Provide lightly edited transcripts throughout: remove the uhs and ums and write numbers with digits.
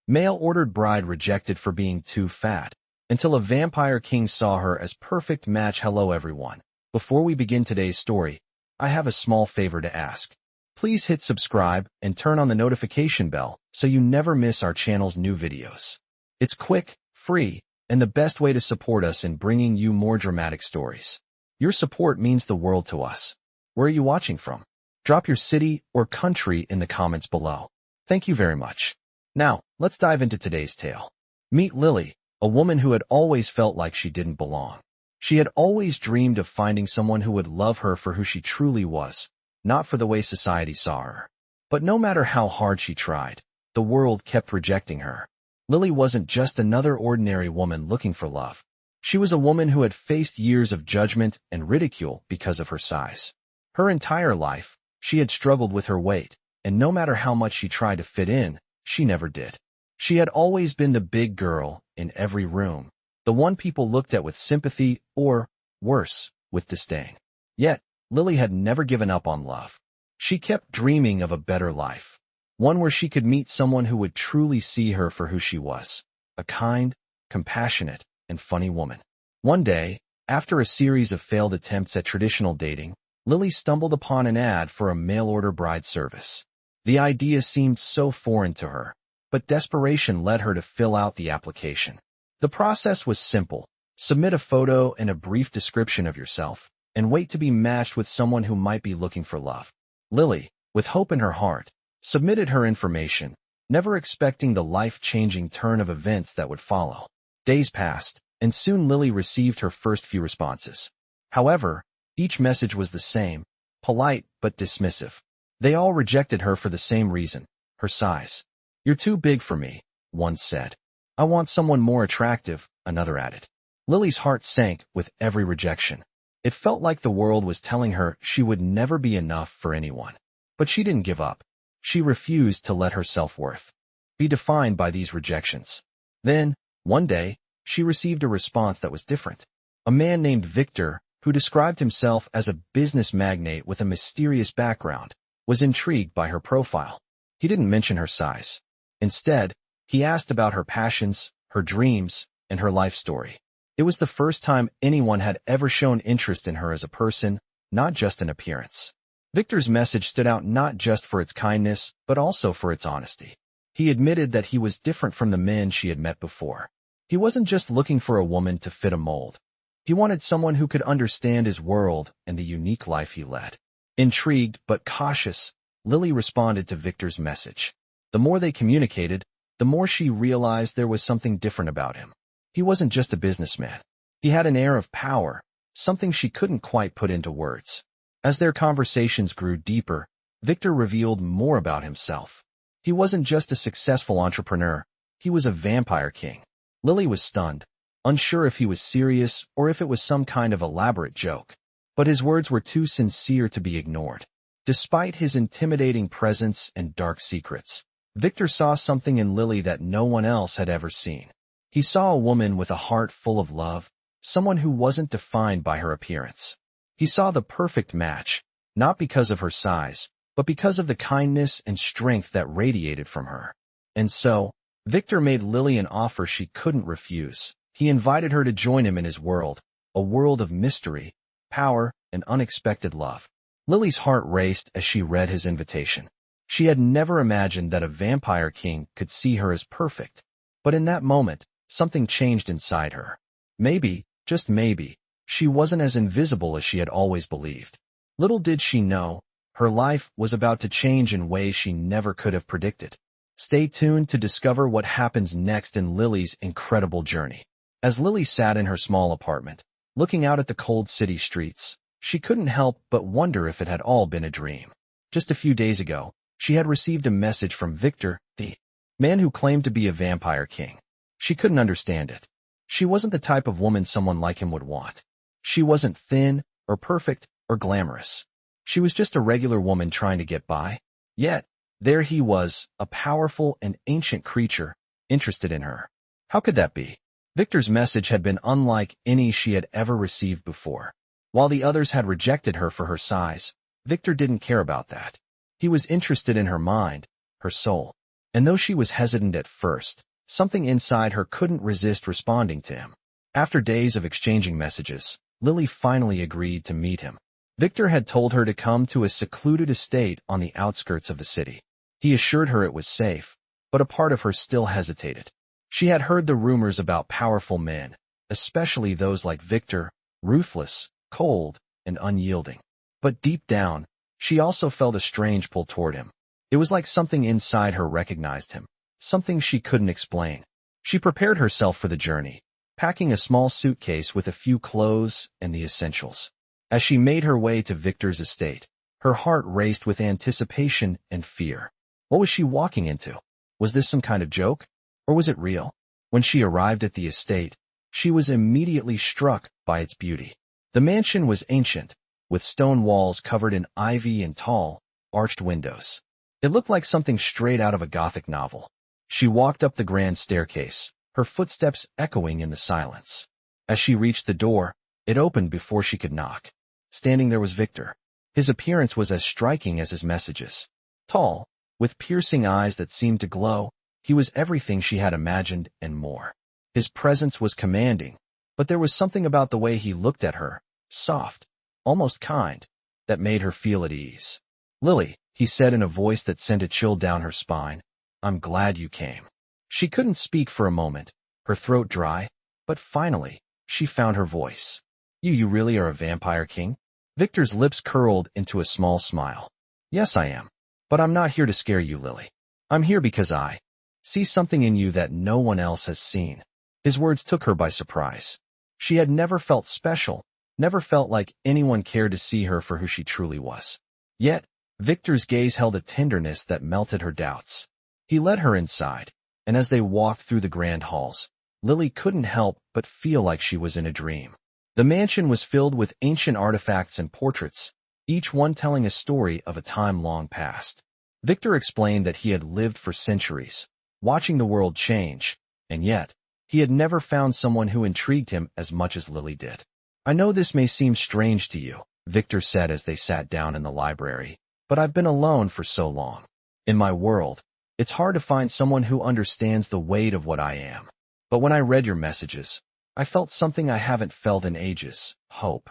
Mail-ordered bride rejected for being too fat, until a vampire king saw her as perfect match. Hello everyone. Before we begin today's story, I have a small favor to ask. Please hit subscribe and turn on the notification bell so you never miss our channel's new videos. It's quick, free, and the best way to support us in bringing you more dramatic stories. Your support means the world to us. Where are you watching from? Drop your city or country in the comments below. Thank you very much. Now, let's dive into today's tale. Meet Lily, a woman who had always felt like she didn't belong. She had always dreamed of finding someone who would love her for who she truly was, not for the way society saw her. But no matter how hard she tried, the world kept rejecting her. Lily wasn't just another ordinary woman looking for love. She was a woman who had faced years of judgment and ridicule because of her size. Her entire life, she had struggled with her weight, and no matter how much she tried to fit in, she never did. She had always been the big girl in every room, the one people looked at with sympathy or, worse, with disdain. Yet, Lily had never given up on love. She kept dreaming of a better life, one where she could meet someone who would truly see her for who she was, a kind, compassionate, and funny woman. One day, after a series of failed attempts at traditional dating, Lily stumbled upon an ad for a mail-order bride service. The idea seemed so foreign to her, but desperation led her to fill out the application. The process was simple. Submit a photo and a brief description of yourself, and wait to be matched with someone who might be looking for love. Lily, with hope in her heart, submitted her information, never expecting the life-changing turn of events that would follow. Days passed, and soon Lily received her first few responses. However, each message was the same, polite but dismissive. They all rejected her for the same reason, her size. "You're too big for me," one said. "I want someone more attractive," another added. Lily's heart sank with every rejection. It felt like the world was telling her she would never be enough for anyone. But she didn't give up. She refused to let her self-worth be defined by these rejections. Then, one day, she received a response that was different. A man named Victor, who described himself as a business magnate with a mysterious background, was intrigued by her profile. He didn't mention her size. Instead, he asked about her passions, her dreams, and her life story. It was the first time anyone had ever shown interest in her as a person, not just an appearance. Victor's message stood out not just for its kindness, but also for its honesty. He admitted that he was different from the men she had met before. He wasn't just looking for a woman to fit a mold. He wanted someone who could understand his world and the unique life he led. Intrigued but cautious, Lily responded to Victor's message. The more they communicated, the more she realized there was something different about him. He wasn't just a businessman. He had an air of power, something she couldn't quite put into words. As their conversations grew deeper, Victor revealed more about himself. He wasn't just a successful entrepreneur, he was a vampire king. Lily was stunned, unsure if he was serious or if it was some kind of elaborate joke. But his words were too sincere to be ignored. Despite his intimidating presence and dark secrets, Victor saw something in Lily that no one else had ever seen. He saw a woman with a heart full of love, someone who wasn't defined by her appearance. He saw the perfect match, not because of her size, but because of the kindness and strength that radiated from her. And so, Victor made Lily an offer she couldn't refuse. He invited her to join him in his world, a world of mystery, power, and unexpected love. Lily's heart raced as she read his invitation. She had never imagined that a vampire king could see her as perfect. But in that moment, something changed inside her. Maybe, just maybe, she wasn't as invisible as she had always believed. Little did she know, her life was about to change in ways she never could have predicted. Stay tuned to discover what happens next in Lily's incredible journey. As Lily sat in her small apartment, looking out at the cold city streets, she couldn't help but wonder if it had all been a dream. Just a few days ago, she had received a message from Victor, the man who claimed to be a vampire king. She couldn't understand it. She wasn't the type of woman someone like him would want. She wasn't thin, or perfect, or glamorous. She was just a regular woman trying to get by. Yet, there he was, a powerful and ancient creature, interested in her. How could that be? Victor's message had been unlike any she had ever received before. While the others had rejected her for her size, Victor didn't care about that. He was interested in her mind, her soul. And though she was hesitant at first, something inside her couldn't resist responding to him. After days of exchanging messages, Lily finally agreed to meet him. Victor had told her to come to a secluded estate on the outskirts of the city. He assured her it was safe, but a part of her still hesitated. She had heard the rumors about powerful men, especially those like Victor, ruthless, cold, and unyielding. But deep down, she also felt a strange pull toward him. It was like something inside her recognized him, something she couldn't explain. She prepared herself for the journey, packing a small suitcase with a few clothes and the essentials. As she made her way to Victor's estate, her heart raced with anticipation and fear. What was she walking into? Was this some kind of joke? Or was it real? When she arrived at the estate, she was immediately struck by its beauty. The mansion was ancient, with stone walls covered in ivy and tall, arched windows. It looked like something straight out of a Gothic novel. She walked up the grand staircase, her footsteps echoing in the silence. As she reached the door, it opened before she could knock. Standing there was Victor. His appearance was as striking as his messages. Tall, with piercing eyes that seemed to glow, he was everything she had imagined and more. His presence was commanding, but there was something about the way he looked at her, soft, almost kind, that made her feel at ease. "Lily," he said in a voice that sent a chill down her spine, "I'm glad you came." She couldn't speak for a moment, her throat dry, but finally, she found her voice. You really are a vampire king?" Victor's lips curled into a small smile. "Yes, I am. But I'm not here to scare you, Lily. I'm here because I see something in you that no one else has seen." His words took her by surprise. She had never felt special, never felt like anyone cared to see her for who she truly was. Yet, Victor's gaze held a tenderness that melted her doubts. He led her inside, and as they walked through the grand halls, Lily couldn't help but feel like she was in a dream. The mansion was filled with ancient artifacts and portraits, each one telling a story of a time long past. Victor explained that he had lived for centuries, watching the world change, and yet, he had never found someone who intrigued him as much as Lily did. "I know this may seem strange to you," Victor said as they sat down in the library, "but I've been alone for so long. In my world, it's hard to find someone who understands the weight of what I am. But when I read your messages, I felt something I haven't felt in ages: hope."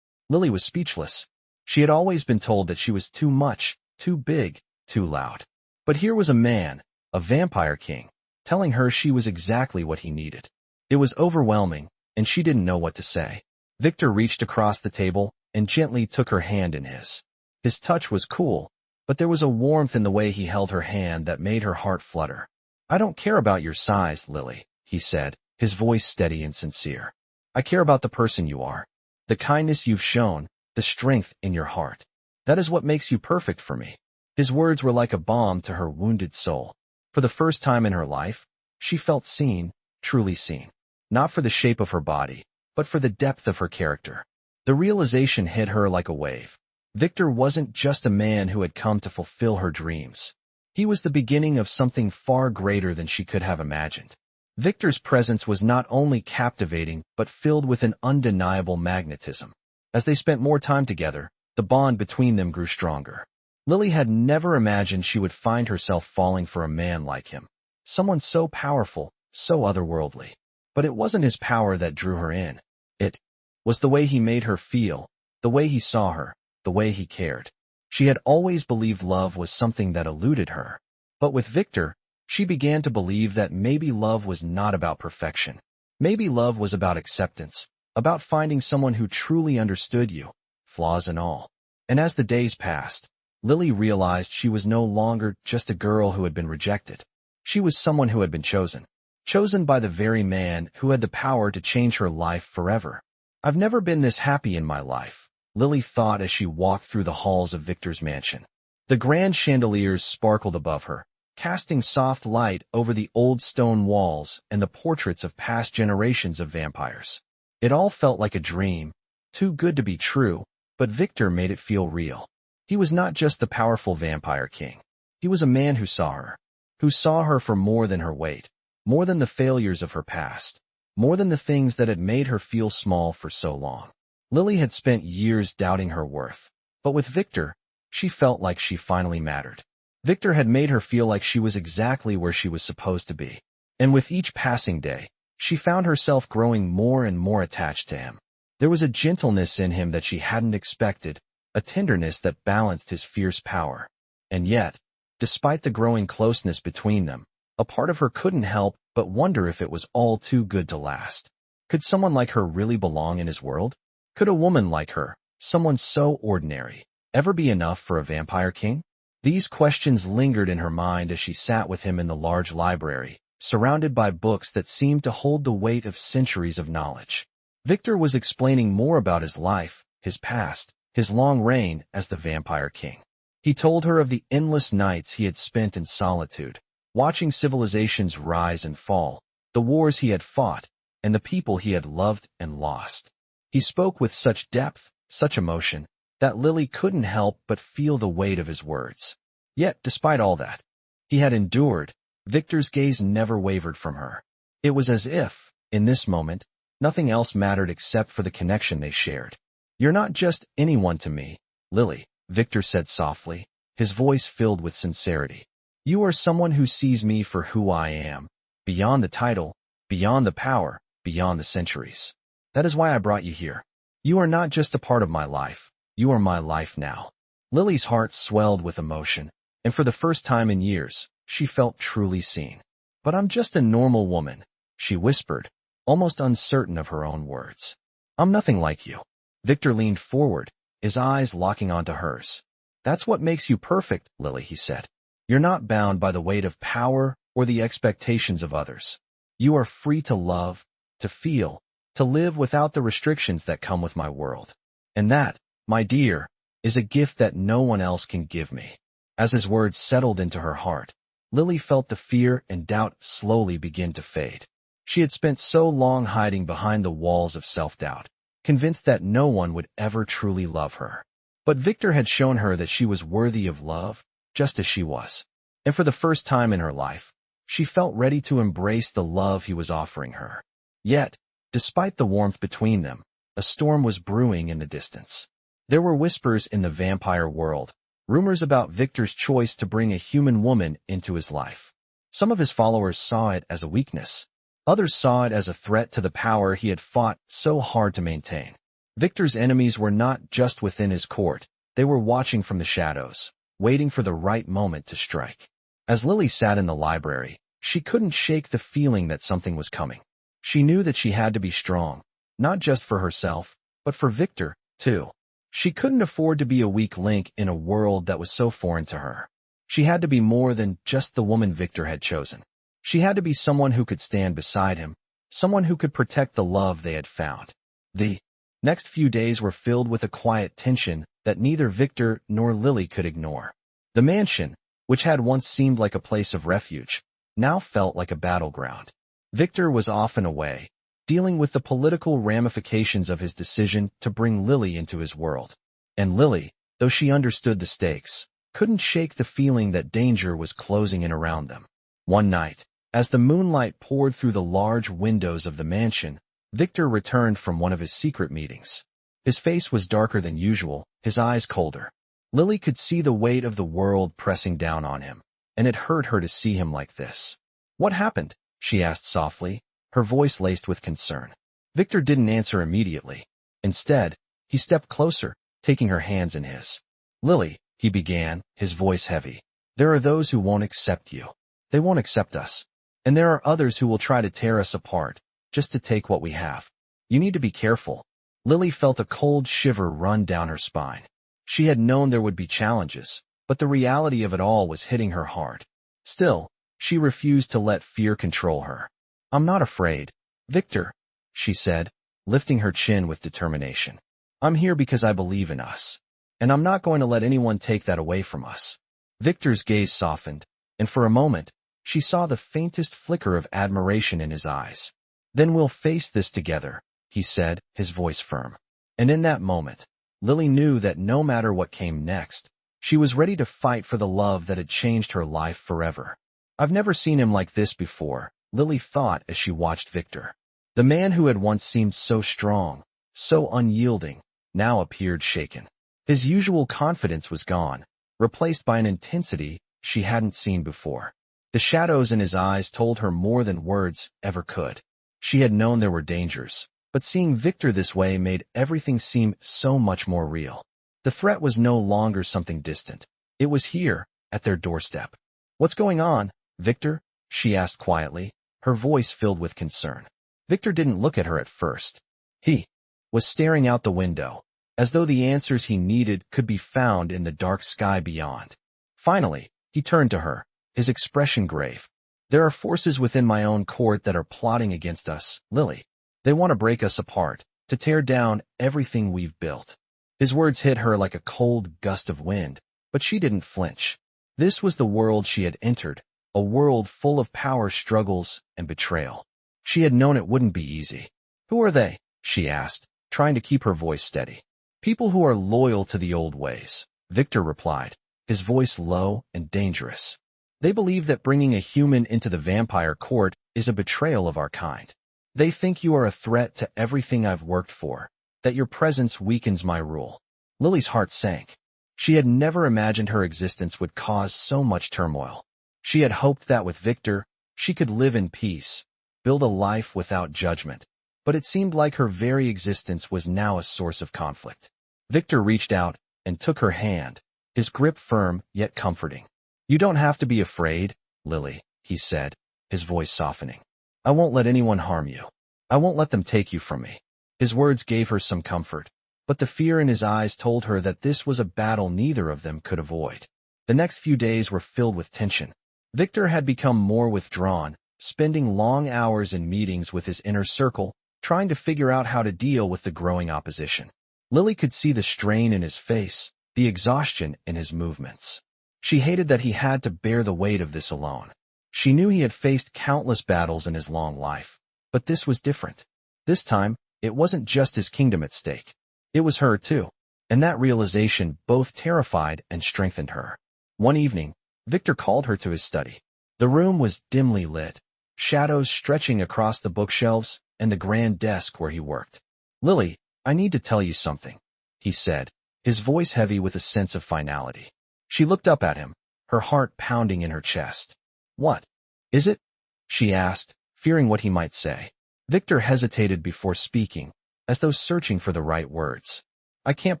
Lily was speechless. She had always been told that she was too much, too big, too loud. But here was a man, a vampire king, telling her she was exactly what he needed. It was overwhelming, and she didn't know what to say. Victor reached across the table and gently took her hand in his. His touch was cool, but there was a warmth in the way he held her hand that made her heart flutter. "I don't care about your size, Lily," he said, his voice steady and sincere. "I care about the person you are, the kindness you've shown, the strength in your heart. That is what makes you perfect for me." His words were like a balm to her wounded soul. For the first time in her life, she felt seen, truly seen. Not for the shape of her body, but for the depth of her character. The realization hit her like a wave. Victor wasn't just a man who had come to fulfill her dreams. He was the beginning of something far greater than she could have imagined. Victor's presence was not only captivating, but filled with an undeniable magnetism. As they spent more time together, the bond between them grew stronger. Lily had never imagined she would find herself falling for a man like him, someone so powerful, so otherworldly. But it wasn't his power that drew her in. It was the way he made her feel, the way he saw her, the way he cared. She had always believed love was something that eluded her. But with Victor, she began to believe that maybe love was not about perfection. Maybe love was about acceptance, about finding someone who truly understood you, flaws and all. And as the days passed, Lily realized she was no longer just a girl who had been rejected. She was someone who had been chosen. Chosen by the very man who had the power to change her life forever. "I've never been this happy in my life," Lily thought as she walked through the halls of Victor's mansion. The grand chandeliers sparkled above her, casting soft light over the old stone walls and the portraits of past generations of vampires. It all felt like a dream, too good to be true, but Victor made it feel real. He was not just the powerful vampire king. He was a man who saw her for more than her weight, more than the failures of her past, more than the things that had made her feel small for so long. Lily had spent years doubting her worth, but with Victor, she felt like she finally mattered. Victor had made her feel like she was exactly where she was supposed to be. And with each passing day, she found herself growing more and more attached to him. There was a gentleness in him that she hadn't expected, a tenderness that balanced his fierce power. And yet, despite the growing closeness between them, a part of her couldn't help but wonder if it was all too good to last. Could someone like her really belong in his world? Could a woman like her, someone so ordinary, ever be enough for a vampire king? These questions lingered in her mind as she sat with him in the large library, surrounded by books that seemed to hold the weight of centuries of knowledge. Victor was explaining more about his life, his past, his long reign as the vampire king. He told her of the endless nights he had spent in solitude, watching civilizations rise and fall, the wars he had fought, and the people he had loved and lost. He spoke with such depth, such emotion, that Lily couldn't help but feel the weight of his words. Yet, despite all that he had endured, Victor's gaze never wavered from her. It was as if, in this moment, nothing else mattered except for the connection they shared. "You're not just anyone to me, Lily," Victor said softly, his voice filled with sincerity. "You are someone who sees me for who I am, beyond the title, beyond the power, beyond the centuries. That is why I brought you here. You are not just a part of my life, you are my life now." Lily's heart swelled with emotion, and for the first time in years, she felt truly seen. "But I'm just a normal woman," she whispered, almost uncertain of her own words. "I'm nothing like you." Victor leaned forward, his eyes locking onto hers. "That's what makes you perfect, Lily," he said. "You're not bound by the weight of power or the expectations of others. You are free to love, to feel, to live without the restrictions that come with my world. And that, my dear, is a gift that no one else can give me." As his words settled into her heart, Lily felt the fear and doubt slowly begin to fade. She had spent so long hiding behind the walls of self-doubt, convinced that no one would ever truly love her. But Victor had shown her that she was worthy of love, just as she was. And for the first time in her life, she felt ready to embrace the love he was offering her. Yet, despite the warmth between them, a storm was brewing in the distance. There were whispers in the vampire world, rumors about Victor's choice to bring a human woman into his life. Some of his followers saw it as a weakness. Others saw it as a threat to the power he had fought so hard to maintain. Victor's enemies were not just within his court, they were watching from the shadows, waiting for the right moment to strike. As Lily sat in the library, she couldn't shake the feeling that something was coming. She knew that she had to be strong, not just for herself, but for Victor, too. She couldn't afford to be a weak link in a world that was so foreign to her. She had to be more than just the woman Victor had chosen. She had to be someone who could stand beside him, someone who could protect the love they had found. The next few days were filled with a quiet tension that neither Victor nor Lily could ignore. The mansion, which had once seemed like a place of refuge, now felt like a battleground. Victor was often away, dealing with the political ramifications of his decision to bring Lily into his world. And Lily, though she understood the stakes, couldn't shake the feeling that danger was closing in around them. One night, as the moonlight poured through the large windows of the mansion, Victor returned from one of his secret meetings. His face was darker than usual, his eyes colder. Lily could see the weight of the world pressing down on him, and it hurt her to see him like this. "What happened?" she asked softly, her voice laced with concern. Victor didn't answer immediately. Instead, he stepped closer, taking her hands in his. "Lily," he began, his voice heavy, "there are those who won't accept you. They won't accept us. And there are others who will try to tear us apart, just to take what we have. You need to be careful." Lily felt a cold shiver run down her spine. She had known there would be challenges, but the reality of it all was hitting her hard. Still, she refused to let fear control her. "I'm not afraid, Victor," she said, lifting her chin with determination. "I'm here because I believe in us, and I'm not going to let anyone take that away from us." Victor's gaze softened, and for a moment, she saw the faintest flicker of admiration in his eyes. "Then we'll face this together," he said, his voice firm. And in that moment, Lily knew that no matter what came next, she was ready to fight for the love that had changed her life forever. "I've never seen him like this before," Lily thought as she watched Victor. The man who had once seemed so strong, so unyielding, now appeared shaken. His usual confidence was gone, replaced by an intensity she hadn't seen before. The shadows in his eyes told her more than words ever could. She had known there were dangers, but seeing Victor this way made everything seem so much more real. The threat was no longer something distant. It was here, at their doorstep. "What's going on, Victor?" she asked quietly, her voice filled with concern. Victor didn't look at her at first. He was staring out the window, as though the answers he needed could be found in the dark sky beyond. Finally, he turned to her, his expression grave. "There are forces within my own court that are plotting against us, Lily. They want to break us apart, to tear down everything we've built." His words hit her like a cold gust of wind, but she didn't flinch. This was the world she had entered, a world full of power struggles and betrayal. She had known it wouldn't be easy. "Who are they?" she asked, trying to keep her voice steady. "People who are loyal to the old ways," Victor replied, his voice low and dangerous. "They believe that bringing a human into the vampire court is a betrayal of our kind. They think you are a threat to everything I've worked for, that your presence weakens my rule." Lily's heart sank. She had never imagined her existence would cause so much turmoil. She had hoped that with Victor, she could live in peace, build a life without judgment. But it seemed like her very existence was now a source of conflict. Victor reached out and took her hand, his grip firm yet comforting. "You don't have to be afraid, Lily," he said, his voice softening. "I won't let anyone harm you. I won't let them take you from me." His words gave her some comfort, but the fear in his eyes told her that this was a battle neither of them could avoid. The next few days were filled with tension. Victor had become more withdrawn, spending long hours in meetings with his inner circle, trying to figure out how to deal with the growing opposition. Lily could see the strain in his face, the exhaustion in his movements. She hated that he had to bear the weight of this alone. She knew he had faced countless battles in his long life, but this was different. This time, it wasn't just his kingdom at stake. It was her too, and that realization both terrified and strengthened her. One evening, Victor called her to his study. The room was dimly lit, shadows stretching across the bookshelves and the grand desk where he worked. "Lily, I need to tell you something," he said, his voice heavy with a sense of finality. She looked up at him, her heart pounding in her chest. "What is it?" she asked, fearing what he might say. Victor hesitated before speaking, as though searching for the right words. "I can't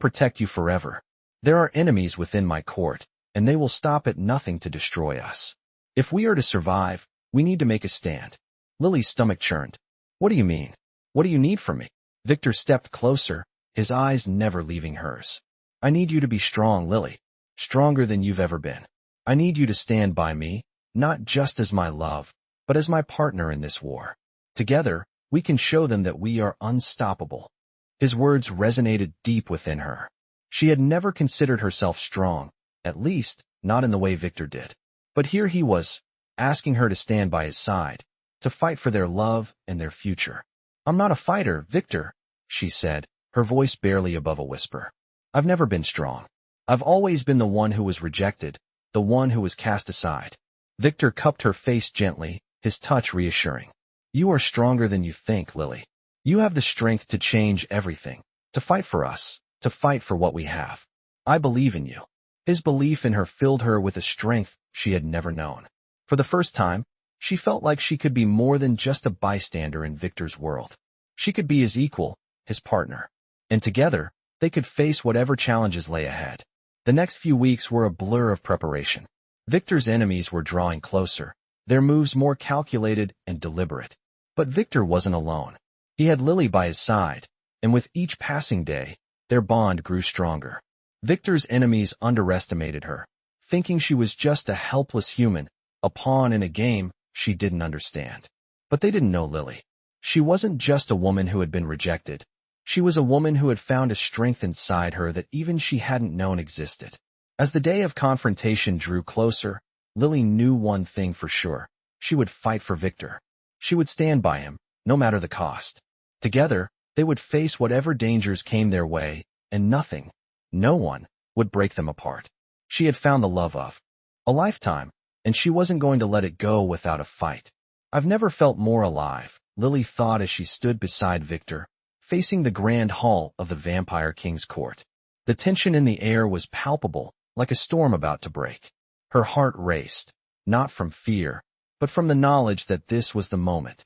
protect you forever. There are enemies within my court, and they will stop at nothing to destroy us. If we are to survive, we need to make a stand." Lily's stomach churned. "What do you mean? What do you need from me?" Victor stepped closer, his eyes never leaving hers. "I need you to be strong, Lily. Stronger than you've ever been. I need you to stand by me, not just as my love, but as my partner in this war. Together, we can show them that we are unstoppable." His words resonated deep within her. She had never considered herself strong, at least, not in the way Victor did. But here he was, asking her to stand by his side, to fight for their love and their future. "I'm not a fighter, Victor," she said, her voice barely above a whisper. "I've never been strong. I've always been the one who was rejected, the one who was cast aside." Victor cupped her face gently, his touch reassuring. "You are stronger than you think, Lily. You have the strength to change everything, to fight for us, to fight for what we have. I believe in you." His belief in her filled her with a strength she had never known. For the first time, she felt like she could be more than just a bystander in Victor's world. She could be his equal, his partner. And together, they could face whatever challenges lay ahead. The next few weeks were a blur of preparation. Victor's enemies were drawing closer, their moves more calculated and deliberate. But Victor wasn't alone. He had Lily by his side, and with each passing day, their bond grew stronger. Victor's enemies underestimated her, thinking she was just a helpless human, a pawn in a game she didn't understand. But they didn't know Lily. She wasn't just a woman who had been rejected. She was a woman who had found a strength inside her that even she hadn't known existed. As the day of confrontation drew closer, Lily knew one thing for sure. She would fight for Victor. She would stand by him, no matter the cost. Together, they would face whatever dangers came their way, and nothing, no one, would break them apart. She had found the love of a lifetime, and she wasn't going to let it go without a fight. "I've never felt more alive," Lily thought as she stood beside Victor, facing the grand hall of the Vampire King's court. The tension in the air was palpable, like a storm about to break. Her heart raced, not from fear, but from the knowledge that this was the moment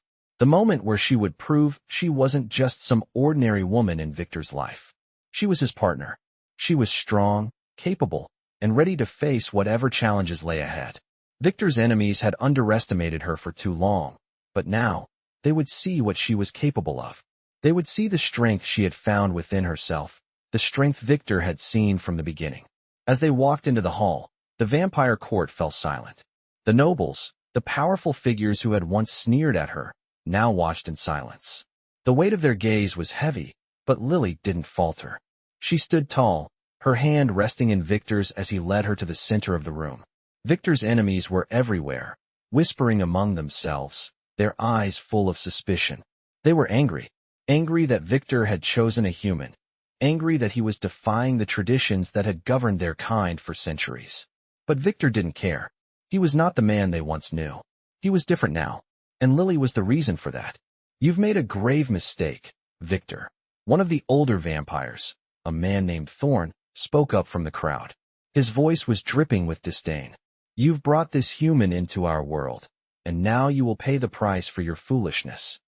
where she would prove she wasn't just some ordinary woman in Victor's life. She was his partner. She was strong, capable, and ready to face whatever challenges lay ahead. Victor's enemies had underestimated her for too long, but now, they would see what she was capable of. They would see the strength she had found within herself, the strength Victor had seen from the beginning. As they walked into the hall, the vampire court fell silent. The nobles, the powerful figures who had once sneered at her, now watched in silence. The weight of their gaze was heavy, but Lily didn't falter. She stood tall, her hand resting in Victor's as he led her to the center of the room. Victor's enemies were everywhere, whispering among themselves, their eyes full of suspicion. They were angry that Victor had chosen a human, angry that he was defying the traditions that had governed their kind for centuries. But Victor didn't care. He was not the man they once knew. He was different now, and Lily was the reason for that. "You've made a grave mistake, Victor." One of the older vampires, a man named Thorn, spoke up from the crowd. His voice was dripping with disdain. "You've brought this human into our world, and now you will pay the price for your foolishness."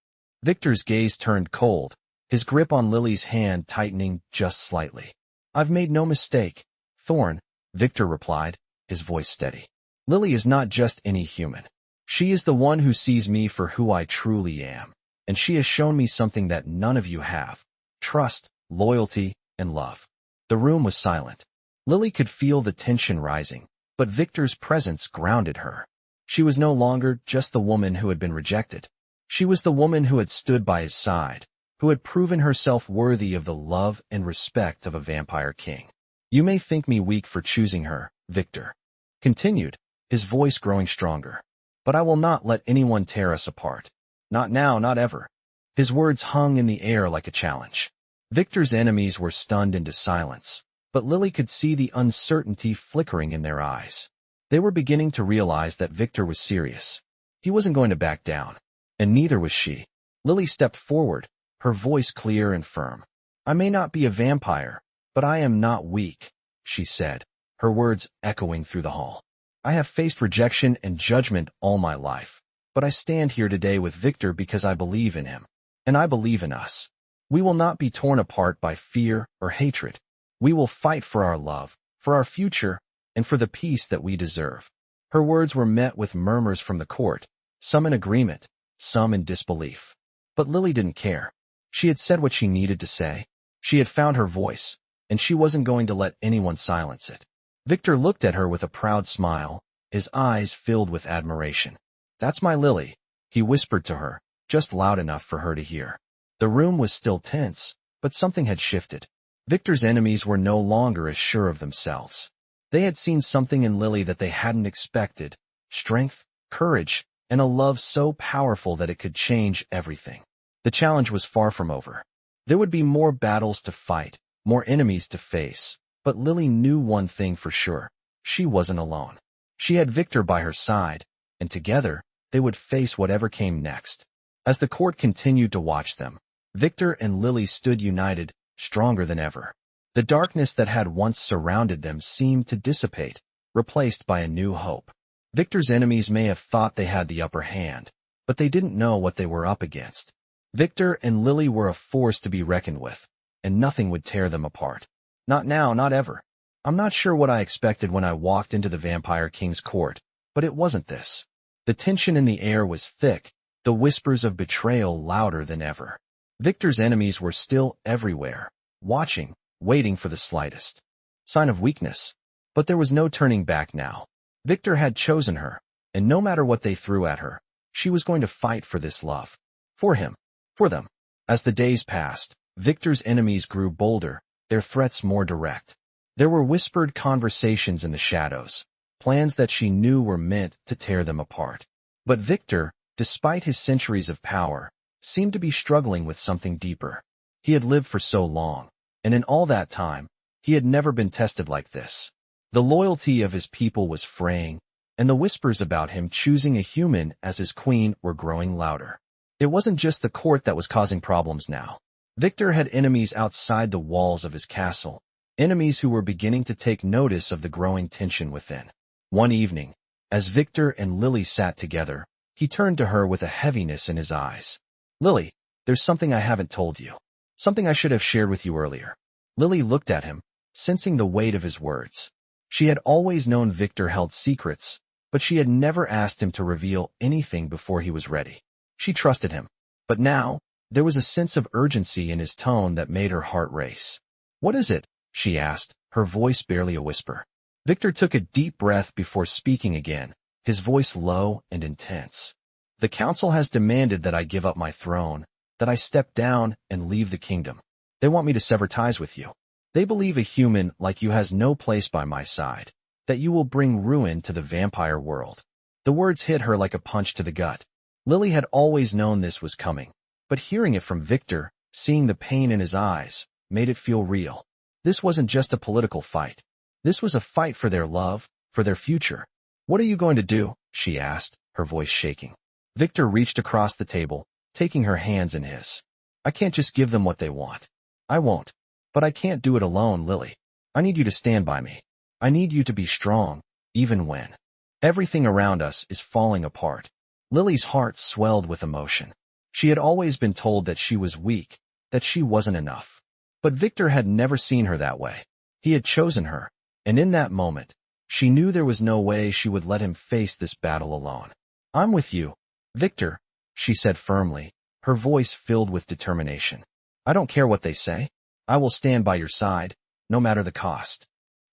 Victor's gaze turned cold, his grip on Lily's hand tightening just slightly. "I've made no mistake, Thorn," Victor replied, his voice steady. "Lily is not just any human. She is the one who sees me for who I truly am, and she has shown me something that none of you have: trust, loyalty, and love." The room was silent. Lily could feel the tension rising, but Victor's presence grounded her. She was no longer just the woman who had been rejected. She was the woman who had stood by his side, who had proven herself worthy of the love and respect of a vampire king. "You may think me weak for choosing her," Victor continued, his voice growing stronger, "but I will not let anyone tear us apart. Not now, not ever." His words hung in the air like a challenge. Victor's enemies were stunned into silence, but Lily could see the uncertainty flickering in their eyes. They were beginning to realize that Victor was serious. He wasn't going to back down, and neither was she. Lily stepped forward, her voice clear and firm. "I may not be a vampire, but I am not weak," she said, her words echoing through the hall. "I have faced rejection and judgment all my life, but I stand here today with Victor because I believe in him, and I believe in us. We will not be torn apart by fear or hatred. We will fight for our love, for our future, and for the peace that we deserve." Her words were met with murmurs from the court, some in agreement, some in disbelief. But Lily didn't care. She had said what she needed to say. She had found her voice, and she wasn't going to let anyone silence it. Victor looked at her with a proud smile, his eyes filled with admiration. "That's my Lily," he whispered to her, just loud enough for her to hear. The room was still tense, but something had shifted. Victor's enemies were no longer as sure of themselves. They had seen something in Lily that they hadn't expected: strength, courage, and a love so powerful that it could change everything. The challenge was far from over. There would be more battles to fight, more enemies to face, but Lily knew one thing for sure: she wasn't alone. She had Victor by her side, and together, they would face whatever came next. As the court continued to watch them, Victor and Lily stood united, stronger than ever. The darkness that had once surrounded them seemed to dissipate, replaced by a new hope. Victor's enemies may have thought they had the upper hand, but they didn't know what they were up against. Victor and Lily were a force to be reckoned with, and nothing would tear them apart. Not now, not ever. I'm not sure what I expected when I walked into the Vampire King's court, but it wasn't this. The tension in the air was thick, the whispers of betrayal louder than ever. Victor's enemies were still everywhere, watching, waiting for the slightest sign of weakness. But there was no turning back now. Victor had chosen her, and no matter what they threw at her, she was going to fight for this love. For him. For them. As the days passed, Victor's enemies grew bolder, their threats more direct. There were whispered conversations in the shadows, plans that she knew were meant to tear them apart. But Victor, despite his centuries of power, seemed to be struggling with something deeper. He had lived for so long, and in all that time, he had never been tested like this. The loyalty of his people was fraying, and the whispers about him choosing a human as his queen were growing louder. It wasn't just the court that was causing problems now. Victor had enemies outside the walls of his castle, enemies who were beginning to take notice of the growing tension within. One evening, as Victor and Lily sat together, he turned to her with a heaviness in his eyes. "Lily, there's something I haven't told you. Something I should have shared with you earlier." Lily looked at him, sensing the weight of his words. She had always known Victor held secrets, but she had never asked him to reveal anything before he was ready. She trusted him. But now, there was a sense of urgency in his tone that made her heart race. "What is it?" she asked, her voice barely a whisper. Victor took a deep breath before speaking again, his voice low and intense. "The council has demanded that I give up my throne, that I step down and leave the kingdom. They want me to sever ties with you. They believe a human like you has no place by my side, that you will bring ruin to the vampire world." The words hit her like a punch to the gut. Lily had always known this was coming, but hearing it from Victor, seeing the pain in his eyes, made it feel real. This wasn't just a political fight. This was a fight for their love, for their future. "What are you going to do?" she asked, her voice shaking. Victor reached across the table, taking her hands in his. "I can't just give them what they want. I won't. But I can't do it alone, Lily. I need you to stand by me. I need you to be strong, even when everything around us is falling apart." Lily's heart swelled with emotion. She had always been told that she was weak, that she wasn't enough. But Victor had never seen her that way. He had chosen her, and in that moment, she knew there was no way she would let him face this battle alone. "I'm with you, Victor," she said firmly, her voice filled with determination. "I don't care what they say. I will stand by your side, no matter the cost."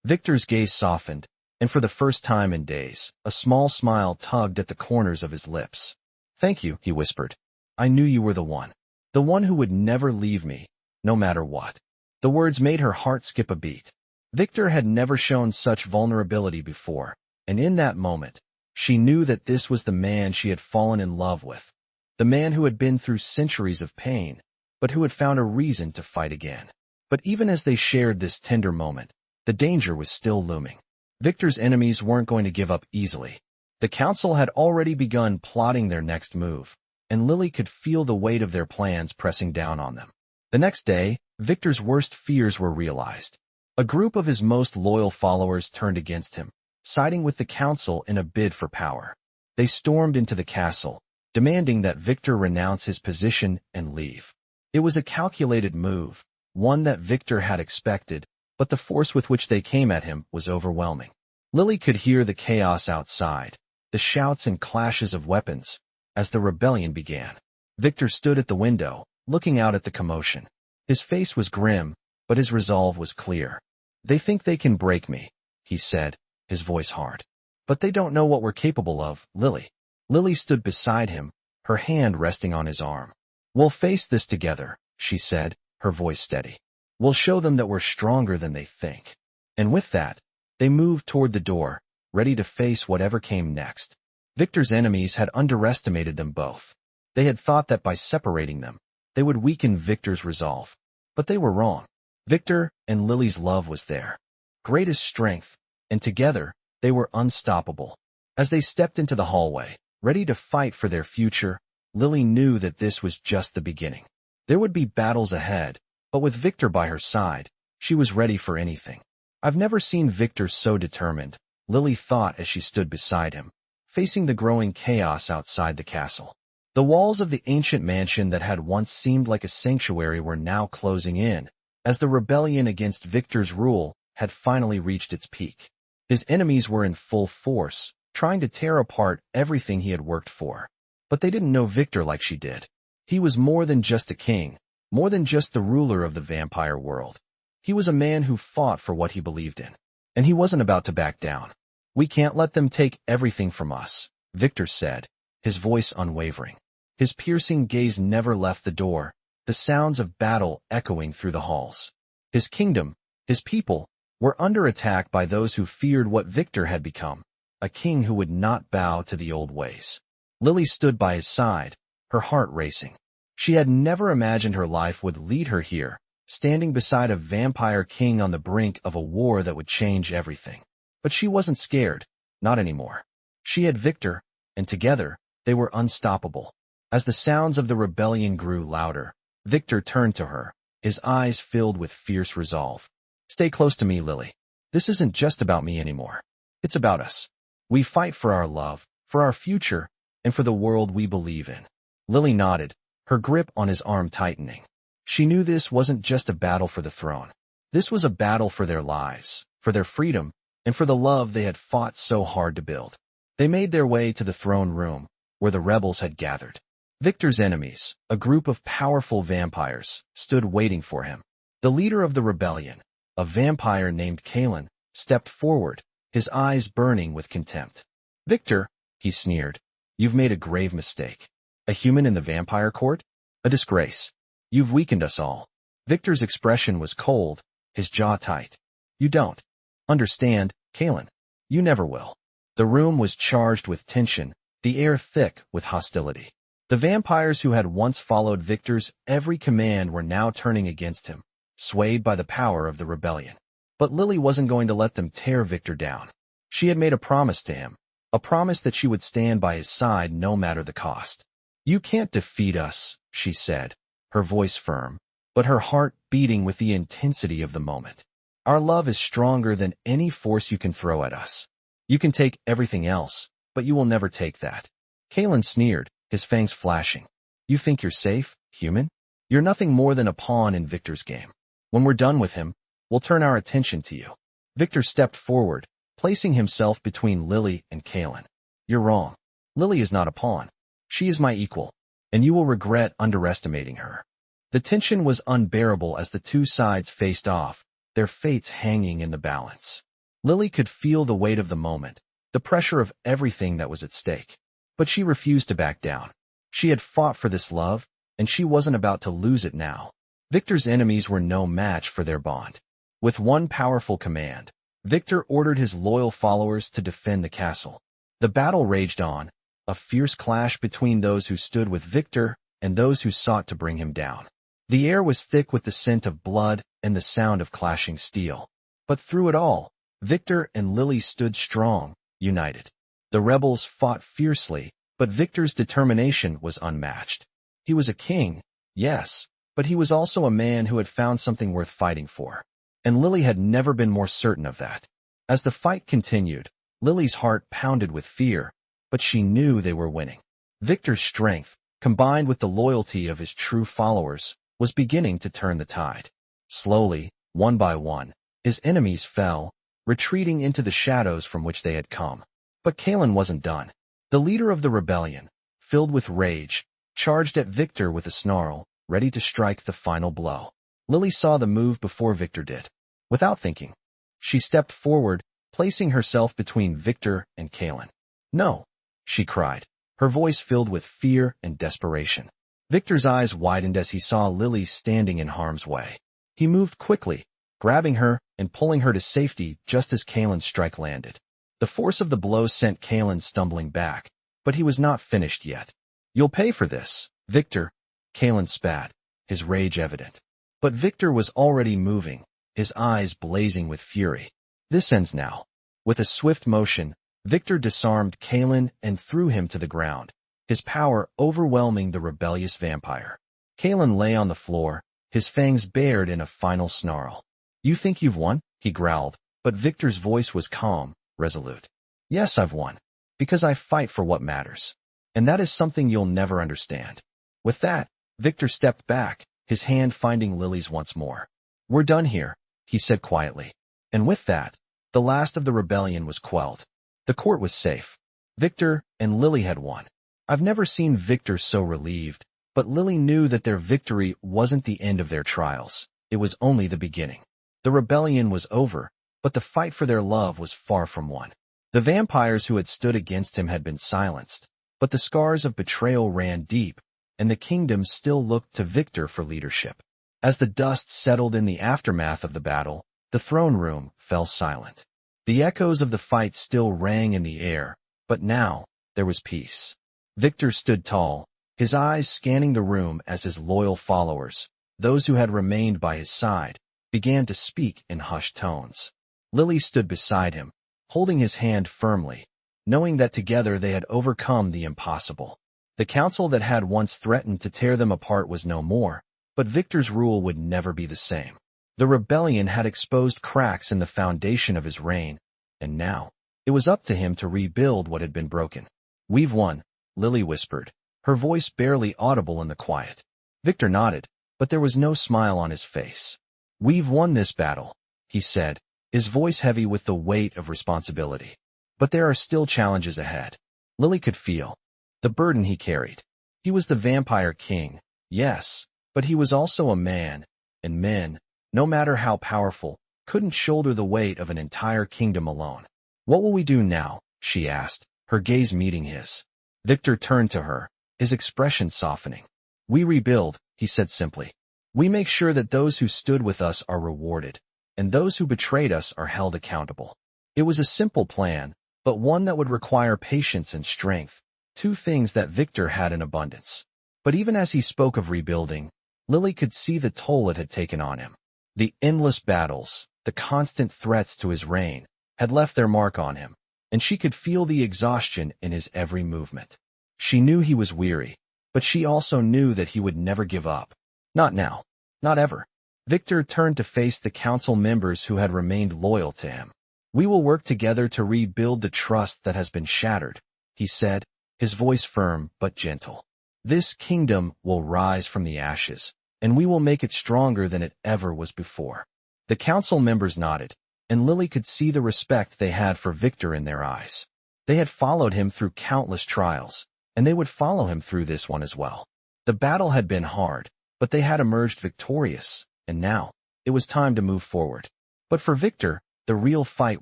Victor's gaze softened, and for the first time in days, a small smile tugged at the corners of his lips. "Thank you," he whispered. "I knew you were the one who would never leave me, no matter what." The words made her heart skip a beat. Victor had never shown such vulnerability before, and in that moment, she knew that this was the man she had fallen in love with, the man who had been through centuries of pain, but who had found a reason to fight again. But even as they shared this tender moment, the danger was still looming. Victor's enemies weren't going to give up easily. The council had already begun plotting their next move, and Lily could feel the weight of their plans pressing down on them. The next day, Victor's worst fears were realized. A group of his most loyal followers turned against him, siding with the council in a bid for power. They stormed into the castle, demanding that Victor renounce his position and leave. It was a calculated move, one that Victor had expected, but the force with which they came at him was overwhelming. Lily could hear the chaos outside, the shouts and clashes of weapons, as the rebellion began. Victor stood at the window, looking out at the commotion. His face was grim, but his resolve was clear. "They think they can break me," he said, his voice hard. "But they don't know what we're capable of, Lily." Lily stood beside him, her hand resting on his arm. "We'll face this together," she said, her voice steady. "We'll show them that we're stronger than they think." And with that, they moved toward the door, ready to face whatever came next. Victor's enemies had underestimated them both. They had thought that by separating them, they would weaken Victor's resolve. But they were wrong. Victor and Lily's love was there, great as strength, and together, they were unstoppable. As they stepped into the hallway, ready to fight for their future, Lily knew that this was just the beginning. There would be battles ahead, but with Victor by her side, she was ready for anything. "I've never seen Victor so determined," Lily thought as she stood beside him, facing the growing chaos outside the castle. The walls of the ancient mansion that had once seemed like a sanctuary were now closing in, as the rebellion against Victor's rule had finally reached its peak. His enemies were in full force, trying to tear apart everything he had worked for. But they didn't know Victor like she did. He was more than just a king, more than just the ruler of the vampire world. He was a man who fought for what he believed in, and he wasn't about to back down. "We can't let them take everything from us," Victor said, his voice unwavering. His piercing gaze never left the door, the sounds of battle echoing through the halls. His kingdom, his people, were under attack by those who feared what Victor had become, a king who would not bow to the old ways. Lily stood by his side, her heart racing. She had never imagined her life would lead her here, standing beside a vampire king on the brink of a war that would change everything. But she wasn't scared, not anymore. She had Victor, and together, they were unstoppable. As the sounds of the rebellion grew louder, Victor turned to her, his eyes filled with fierce resolve. "Stay close to me, Lily. This isn't just about me anymore. It's about us." We fight for our love, for our future, and for the world we believe in. Lily nodded, her grip on his arm tightening. She knew this wasn't just a battle for the throne. This was a battle for their lives, for their freedom, and for the love they had fought so hard to build. They made their way to the throne room, where the rebels had gathered. Victor's enemies, a group of powerful vampires, stood waiting for him. The leader of the rebellion, a vampire named Kalen, stepped forward, his eyes burning with contempt. "Victor," he sneered, "you've made a grave mistake. A human in the vampire court? A disgrace. You've weakened us all." Victor's expression was cold, his jaw tight. "You don't understand, Kalen. You never will." The room was charged with tension, the air thick with hostility. The vampires who had once followed Victor's every command were now turning against him, swayed by the power of the rebellion. But Lily wasn't going to let them tear Victor down. She had made a promise to him, a promise that she would stand by his side no matter the cost. "You can't defeat us," she said, her voice firm, but her heart beating with the intensity of the moment. "Our love is stronger than any force you can throw at us. You can take everything else, but you will never take that." Kalen sneered, his fangs flashing. "You think you're safe, human? You're nothing more than a pawn in Victor's game. When we're done with him, we'll turn our attention to you." Victor stepped forward, placing himself between Lily and Kalen. "You're wrong. Lily is not a pawn. She is my equal, and you will regret underestimating her." The tension was unbearable as the two sides faced off, their fates hanging in the balance. Lily could feel the weight of the moment, the pressure of everything that was at stake. But she refused to back down. She had fought for this love, and she wasn't about to lose it now. Victor's enemies were no match for their bond. With one powerful command, Victor ordered his loyal followers to defend the castle. The battle raged on, a fierce clash between those who stood with Victor and those who sought to bring him down. The air was thick with the scent of blood and the sound of clashing steel. But through it all, Victor and Lily stood strong, united. The rebels fought fiercely, but Victor's determination was unmatched. He was a king, yes, but he was also a man who had found something worth fighting for. And Lily had never been more certain of that. As the fight continued, Lily's heart pounded with fear, but she knew they were winning. Victor's strength, combined with the loyalty of his true followers, was beginning to turn the tide. Slowly, one by one, his enemies fell, retreating into the shadows from which they had come. But Kalen wasn't done. The leader of the rebellion, filled with rage, charged at Victor with a snarl, ready to strike the final blow. Lily saw the move before Victor did. Without thinking, she stepped forward, placing herself between Victor and Kalen. "No," she cried, her voice filled with fear and desperation. Victor's eyes widened as he saw Lily standing in harm's way. He moved quickly, grabbing her and pulling her to safety just as Kalen's strike landed. The force of the blow sent Kalen stumbling back, but he was not finished yet. "You'll pay for this, Victor," Kalen spat, his rage evident. But Victor was already moving, his eyes blazing with fury. "This ends now." With a swift motion, Victor disarmed Kalen and threw him to the ground, his power overwhelming the rebellious vampire. Kalen lay on the floor, his fangs bared in a final snarl. "You think you've won?" he growled, but Victor's voice was calm, resolute. "Yes, I've won, because I fight for what matters. And that is something you'll never understand." With that, Victor stepped back, his hand finding Lily's once more. "We're done here," he said quietly. And with that, the last of the rebellion was quelled. The court was safe. Victor and Lily had won. I've never seen Victor so relieved, but Lily knew that their victory wasn't the end of their trials. It was only the beginning. The rebellion was over, but the fight for their love was far from won. The vampires who had stood against him had been silenced, but the scars of betrayal ran deep, and the kingdom still looked to Victor for leadership. As the dust settled in the aftermath of the battle, the throne room fell silent. The echoes of the fight still rang in the air, but now there was peace. Victor stood tall, his eyes scanning the room as his loyal followers, those who had remained by his side, began to speak in hushed tones. Lily stood beside him, holding his hand firmly, knowing that together they had overcome the impossible. The council that had once threatened to tear them apart was no more, but Victor's rule would never be the same. The rebellion had exposed cracks in the foundation of his reign, and now It was up to him to rebuild what had been broken. "We've won," Lily whispered, her voice barely audible in the quiet. Victor nodded, but there was no smile on his face. "We've won this battle," he said, his voice heavy with the weight of responsibility. "But there are still challenges ahead." Lily could feel the burden he carried. He was the vampire king, yes, but he was also a man, and men, no matter how powerful, couldn't shoulder the weight of an entire kingdom alone. "What will we do now?" she asked, her gaze meeting his. Victor turned to her, his expression softening. "We rebuild," he said simply. "We make sure that those who stood with us are rewarded, and those who betrayed us are held accountable." It was a simple plan, but one that would require patience and strength, two things that Victor had in abundance. But even as he spoke of rebuilding, Lily could see the toll it had taken on him. The endless battles, the constant threats to his reign, had left their mark on him, and she could feel the exhaustion in his every movement. She knew he was weary, but she also knew that he would never give up. Not now. Not ever. Victor turned to face the council members who had remained loyal to him. "We will work together to rebuild the trust that has been shattered," he said, his voice firm but gentle. "This kingdom will rise from the ashes, and we will make it stronger than it ever was before." The council members nodded, and Lily could see the respect they had for Victor in their eyes. They had followed him through countless trials, and they would follow him through this one as well. The battle had been hard, but they had emerged victorious, and now, it was time to move forward. But for Victor, the real fight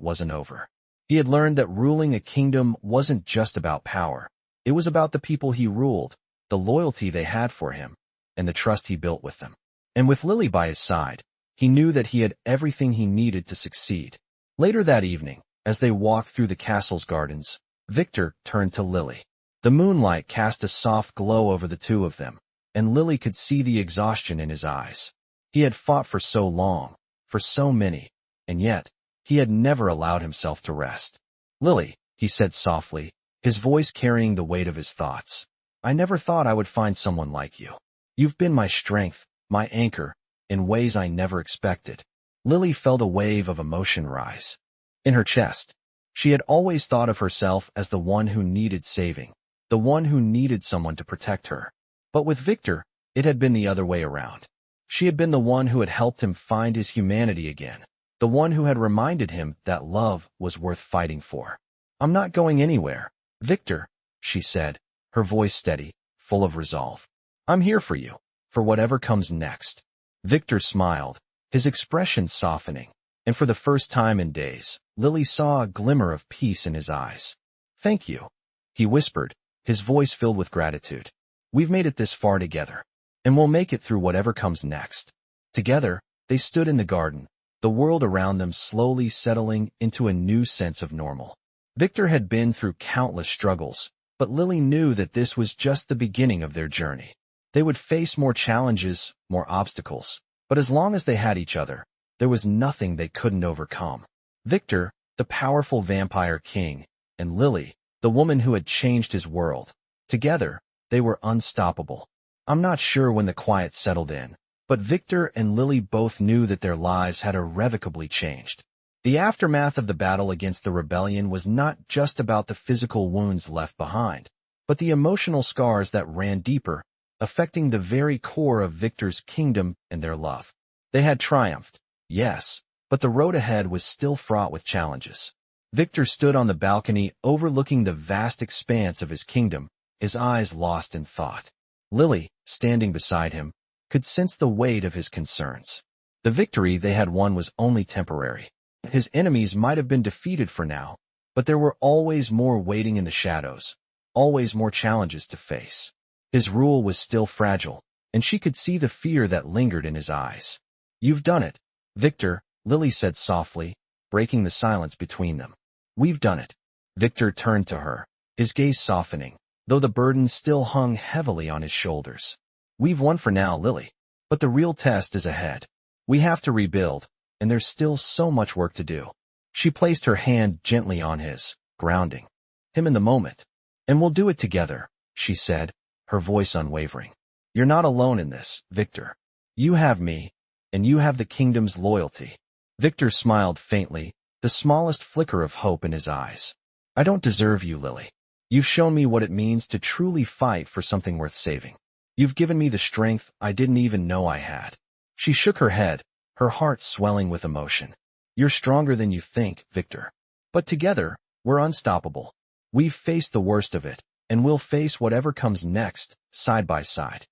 wasn't over. He had learned that ruling a kingdom wasn't just about power. It was about the people he ruled, the loyalty they had for him, and the trust he built with them. And with Lily by his side, he knew that he had everything he needed to succeed. Later that evening, as they walked through the castle's gardens, Victor turned to Lily. The moonlight cast a soft glow over the two of them, and Lily could see the exhaustion in his eyes. He had fought for so long, for so many, and yet, he had never allowed himself to rest. "Lily," he said softly, his voice carrying the weight of his thoughts, "I never thought I would find someone like you. You've been my strength, my anchor, in ways I never expected." Lily felt a wave of emotion rise in her chest. She had always thought of herself as the one who needed saving, the one who needed someone to protect her. But with Victor, it had been the other way around. She had been the one who had helped him find his humanity again, the one who had reminded him that love was worth fighting for. "I'm not going anywhere, Victor," she said, her voice steady, full of resolve. "I'm here for you, for whatever comes next." Victor smiled, his expression softening, and for the first time in days, Lily saw a glimmer of peace in his eyes. "Thank you," he whispered, his voice filled with gratitude. "We've made it this far together, and we'll make it through whatever comes next." Together, they stood in the garden, the world around them slowly settling into a new sense of normal. Victor had been through countless struggles, but Lily knew that this was just the beginning of their journey. They would face more challenges, more obstacles, but as long as they had each other, there was nothing they couldn't overcome. Victor, the powerful vampire king, and Lily, the woman who had changed his world. Together, they were unstoppable. I'm not sure when the quiet settled in, but Victor and Lily both knew that their lives had irrevocably changed. The aftermath of the battle against the rebellion was not just about the physical wounds left behind, but the emotional scars that ran deeper, affecting the very core of Victor's kingdom and their love. They had triumphed, yes, but the road ahead was still fraught with challenges. Victor stood on the balcony overlooking the vast expanse of his kingdom, his eyes lost in thought. Lily, standing beside him, could sense the weight of his concerns. The victory they had won was only temporary. His enemies might have been defeated for now, but there were always more waiting in the shadows, always more challenges to face. His rule was still fragile, and she could see the fear that lingered in his eyes. "You've done it, Victor," Lily said softly, breaking the silence between them. "We've done it." Victor turned to her, his gaze softening, though the burden still hung heavily on his shoulders. "We've won for now, Lily, but the real test is ahead. We have to rebuild, and there's still so much work to do." She placed her hand gently on his, grounding him in the moment. "And we'll do it together," she said, her voice unwavering. "You're not alone in this, Victor. You have me, and you have the kingdom's loyalty." Victor smiled faintly, the smallest flicker of hope in his eyes. I don't deserve you, Lily. You've shown me what it means to truly fight for something worth saving. You've given me the strength I didn't even know I had. She shook her head, her heart swelling with emotion. You're stronger than you think, Victor. But together, we're unstoppable. We've faced the worst of it, and we'll face whatever comes next, side by side.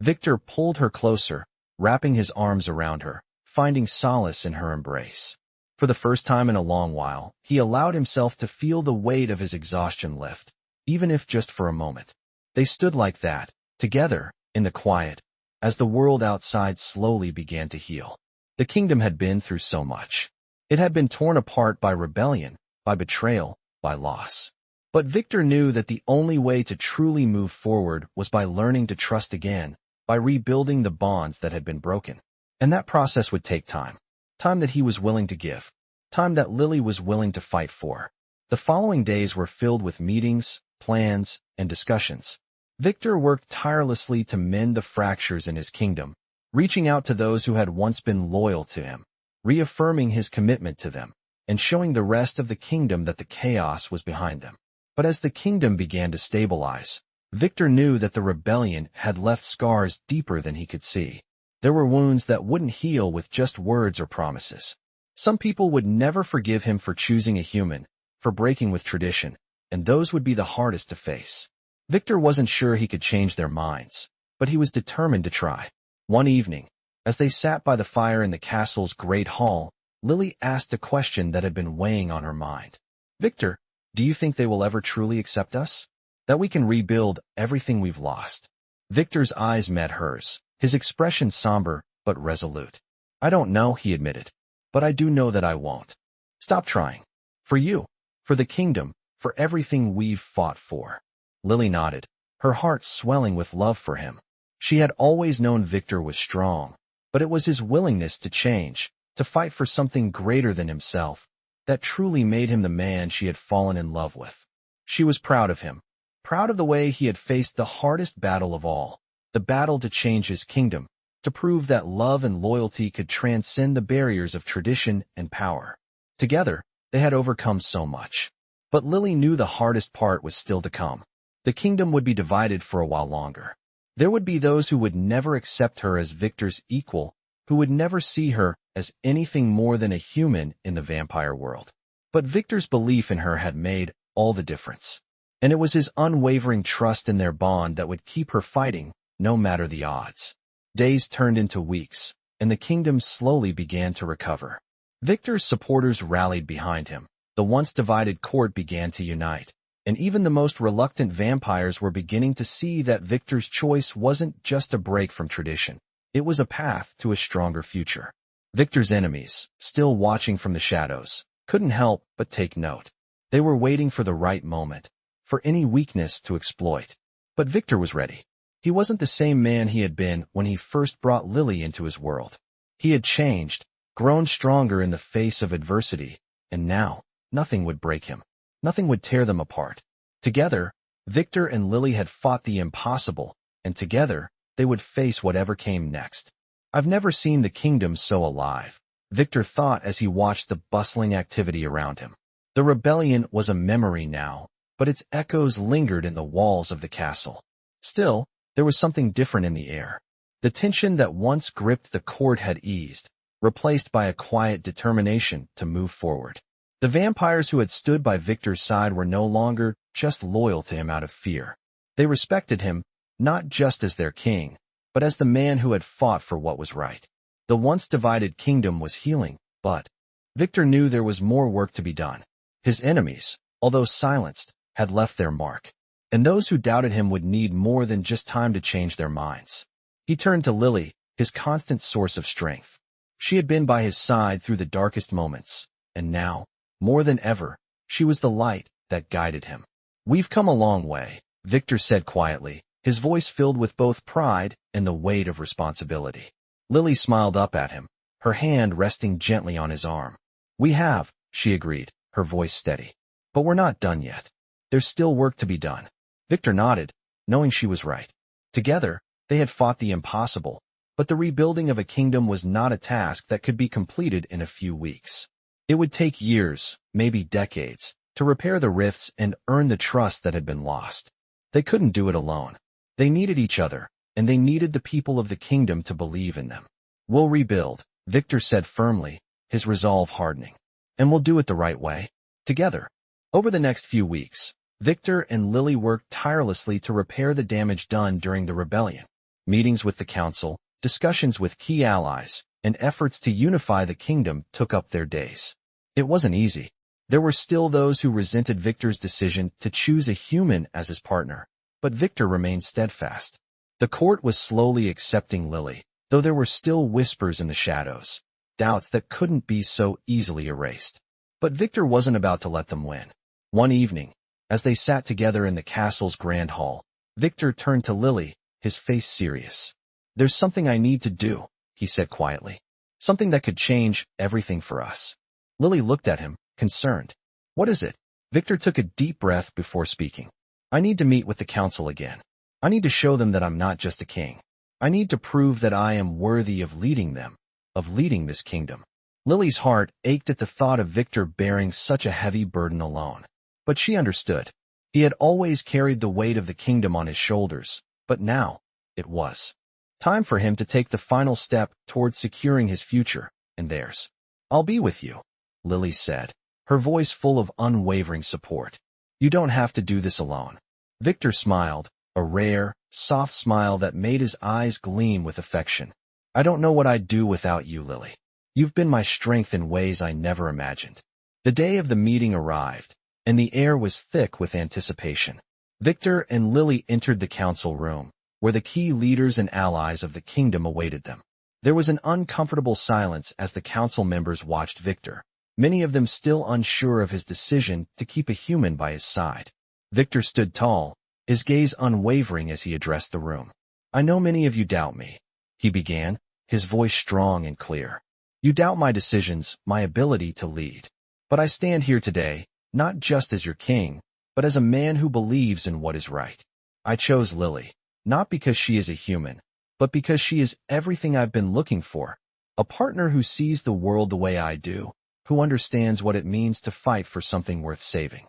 Victor pulled her closer, wrapping his arms around her, finding solace in her embrace. For the first time in a long while, he allowed himself to feel the weight of his exhaustion lift, even if just for a moment. They stood like that, together, in the quiet, as the world outside slowly began to heal. The kingdom had been through so much. It had been torn apart by rebellion, by betrayal, by loss. But Victor knew that the only way to truly move forward was by learning to trust again, by rebuilding the bonds that had been broken. And that process would take time. Time that he was willing to give. Time that Lily was willing to fight for. The following days were filled with meetings, plans, and discussions. Victor worked tirelessly to mend the fractures in his kingdom, reaching out to those who had once been loyal to him, reaffirming his commitment to them, and showing the rest of the kingdom that the chaos was behind them. But as the kingdom began to stabilize, Victor knew that the rebellion had left scars deeper than he could see. There were wounds that wouldn't heal with just words or promises. Some people would never forgive him for choosing a human, for breaking with tradition, and those would be the hardest to face. Victor wasn't sure he could change their minds, but he was determined to try. One evening, as they sat by the fire in the castle's great hall, Lily asked a question that had been weighing on her mind. Victor, do you think they will ever truly accept us? That we can rebuild everything we've lost? Victor's eyes met hers, his expression somber but resolute. I don't know, he admitted, but I do know that I won't. Stop trying. For you, for the kingdom, for everything we've fought for. Lily nodded, her heart swelling with love for him. She had always known Victor was strong, but it was his willingness to change, to fight for something greater than himself, that truly made him the man she had fallen in love with. She was proud of him, proud of the way he had faced the hardest battle of all, the battle to change his kingdom, to prove that love and loyalty could transcend the barriers of tradition and power. Together, they had overcome so much. But Lily knew the hardest part was still to come. The kingdom would be divided for a while longer. There would be those who would never accept her as Victor's equal, who would never see her as anything more than a human in the vampire world. But Victor's belief in her had made all the difference. And it was his unwavering trust in their bond that would keep her fighting, no matter the odds. Days turned into weeks, and the kingdom slowly began to recover. Victor's supporters rallied behind him. The once divided court began to unite, and even the most reluctant vampires were beginning to see that Victor's choice wasn't just a break from tradition. It was a path to a stronger future. Victor's enemies, still watching from the shadows, couldn't help but take note. They were waiting for the right moment, for any weakness to exploit. But Victor was ready. He wasn't the same man he had been when he first brought Lily into his world. He had changed, grown stronger in the face of adversity, and now, nothing would break him. Nothing would tear them apart. Together, Victor and Lily had fought the impossible, and together, they would face whatever came next. I've never seen the kingdom so alive, Victor thought as he watched the bustling activity around him. The rebellion was a memory now, but its echoes lingered in the walls of the castle. Still, there was something different in the air. The tension that once gripped the court had eased, replaced by a quiet determination to move forward. The vampires who had stood by Victor's side were no longer just loyal to him out of fear. They respected him, not just as their king, but as the man who had fought for what was right. The once divided kingdom was healing, but Victor knew there was more work to be done. His enemies, although silenced, had left their mark, and those who doubted him would need more than just time to change their minds. He turned to Lily, his constant source of strength. She had been by his side through the darkest moments, and now, more than ever, she was the light that guided him. We've come a long way, Victor said quietly, his voice filled with both pride and the weight of responsibility. Lily smiled up at him, her hand resting gently on his arm. We have, she agreed, her voice steady. But we're not done yet. There's still work to be done. Victor nodded, knowing she was right. Together, they had fought the impossible, but the rebuilding of a kingdom was not a task that could be completed in a few weeks. It would take years, maybe decades, to repair the rifts and earn the trust that had been lost. They couldn't do it alone. They needed each other, and they needed the people of the kingdom to believe in them. "We'll rebuild," Victor said firmly, his resolve hardening. "And we'll do it the right way. Together." Over the next few weeks, Victor and Lily worked tirelessly to repair the damage done during the rebellion. Meetings with the council, discussions with key allies, and efforts to unify the kingdom took up their days. It wasn't easy. There were still those who resented Victor's decision to choose a human as his partner, but Victor remained steadfast. The court was slowly accepting Lily, though there were still whispers in the shadows, doubts that couldn't be so easily erased. But Victor wasn't about to let them win. One evening, as they sat together in the castle's grand hall, Victor turned to Lily, his face serious. "There's something I need to do," he said quietly. "Something that could change everything for us." Lily looked at him, concerned. "What is it?" Victor took a deep breath before speaking. "I need to meet with the council again. I need to show them that I'm not just a king. I need to prove that I am worthy of leading them, of leading this kingdom." Lily's heart ached at the thought of Victor bearing such a heavy burden alone. But she understood. He had always carried the weight of the kingdom on his shoulders, but now, it was time for him to take the final step towards securing his future and theirs. "I'll be with you," Lily said, her voice full of unwavering support. "You don't have to do this alone." Victor smiled, a rare, soft smile that made his eyes gleam with affection. "I don't know what I'd do without you, Lily. You've been my strength in ways I never imagined." The day of the meeting arrived, and the air was thick with anticipation. Victor and Lily entered the council room, where the key leaders and allies of the kingdom awaited them. There was an uncomfortable silence as the council members watched Victor, many of them still unsure of his decision to keep a human by his side. Victor stood tall, his gaze unwavering as he addressed the room. "I know many of you doubt me," he began, his voice strong and clear. "You doubt my decisions, my ability to lead. But I stand here today, not just as your king, but as a man who believes in what is right. I chose Lily, not because she is a human, but because she is everything I've been looking for, a partner who sees the world the way I do, who understands what it means to fight for something worth saving."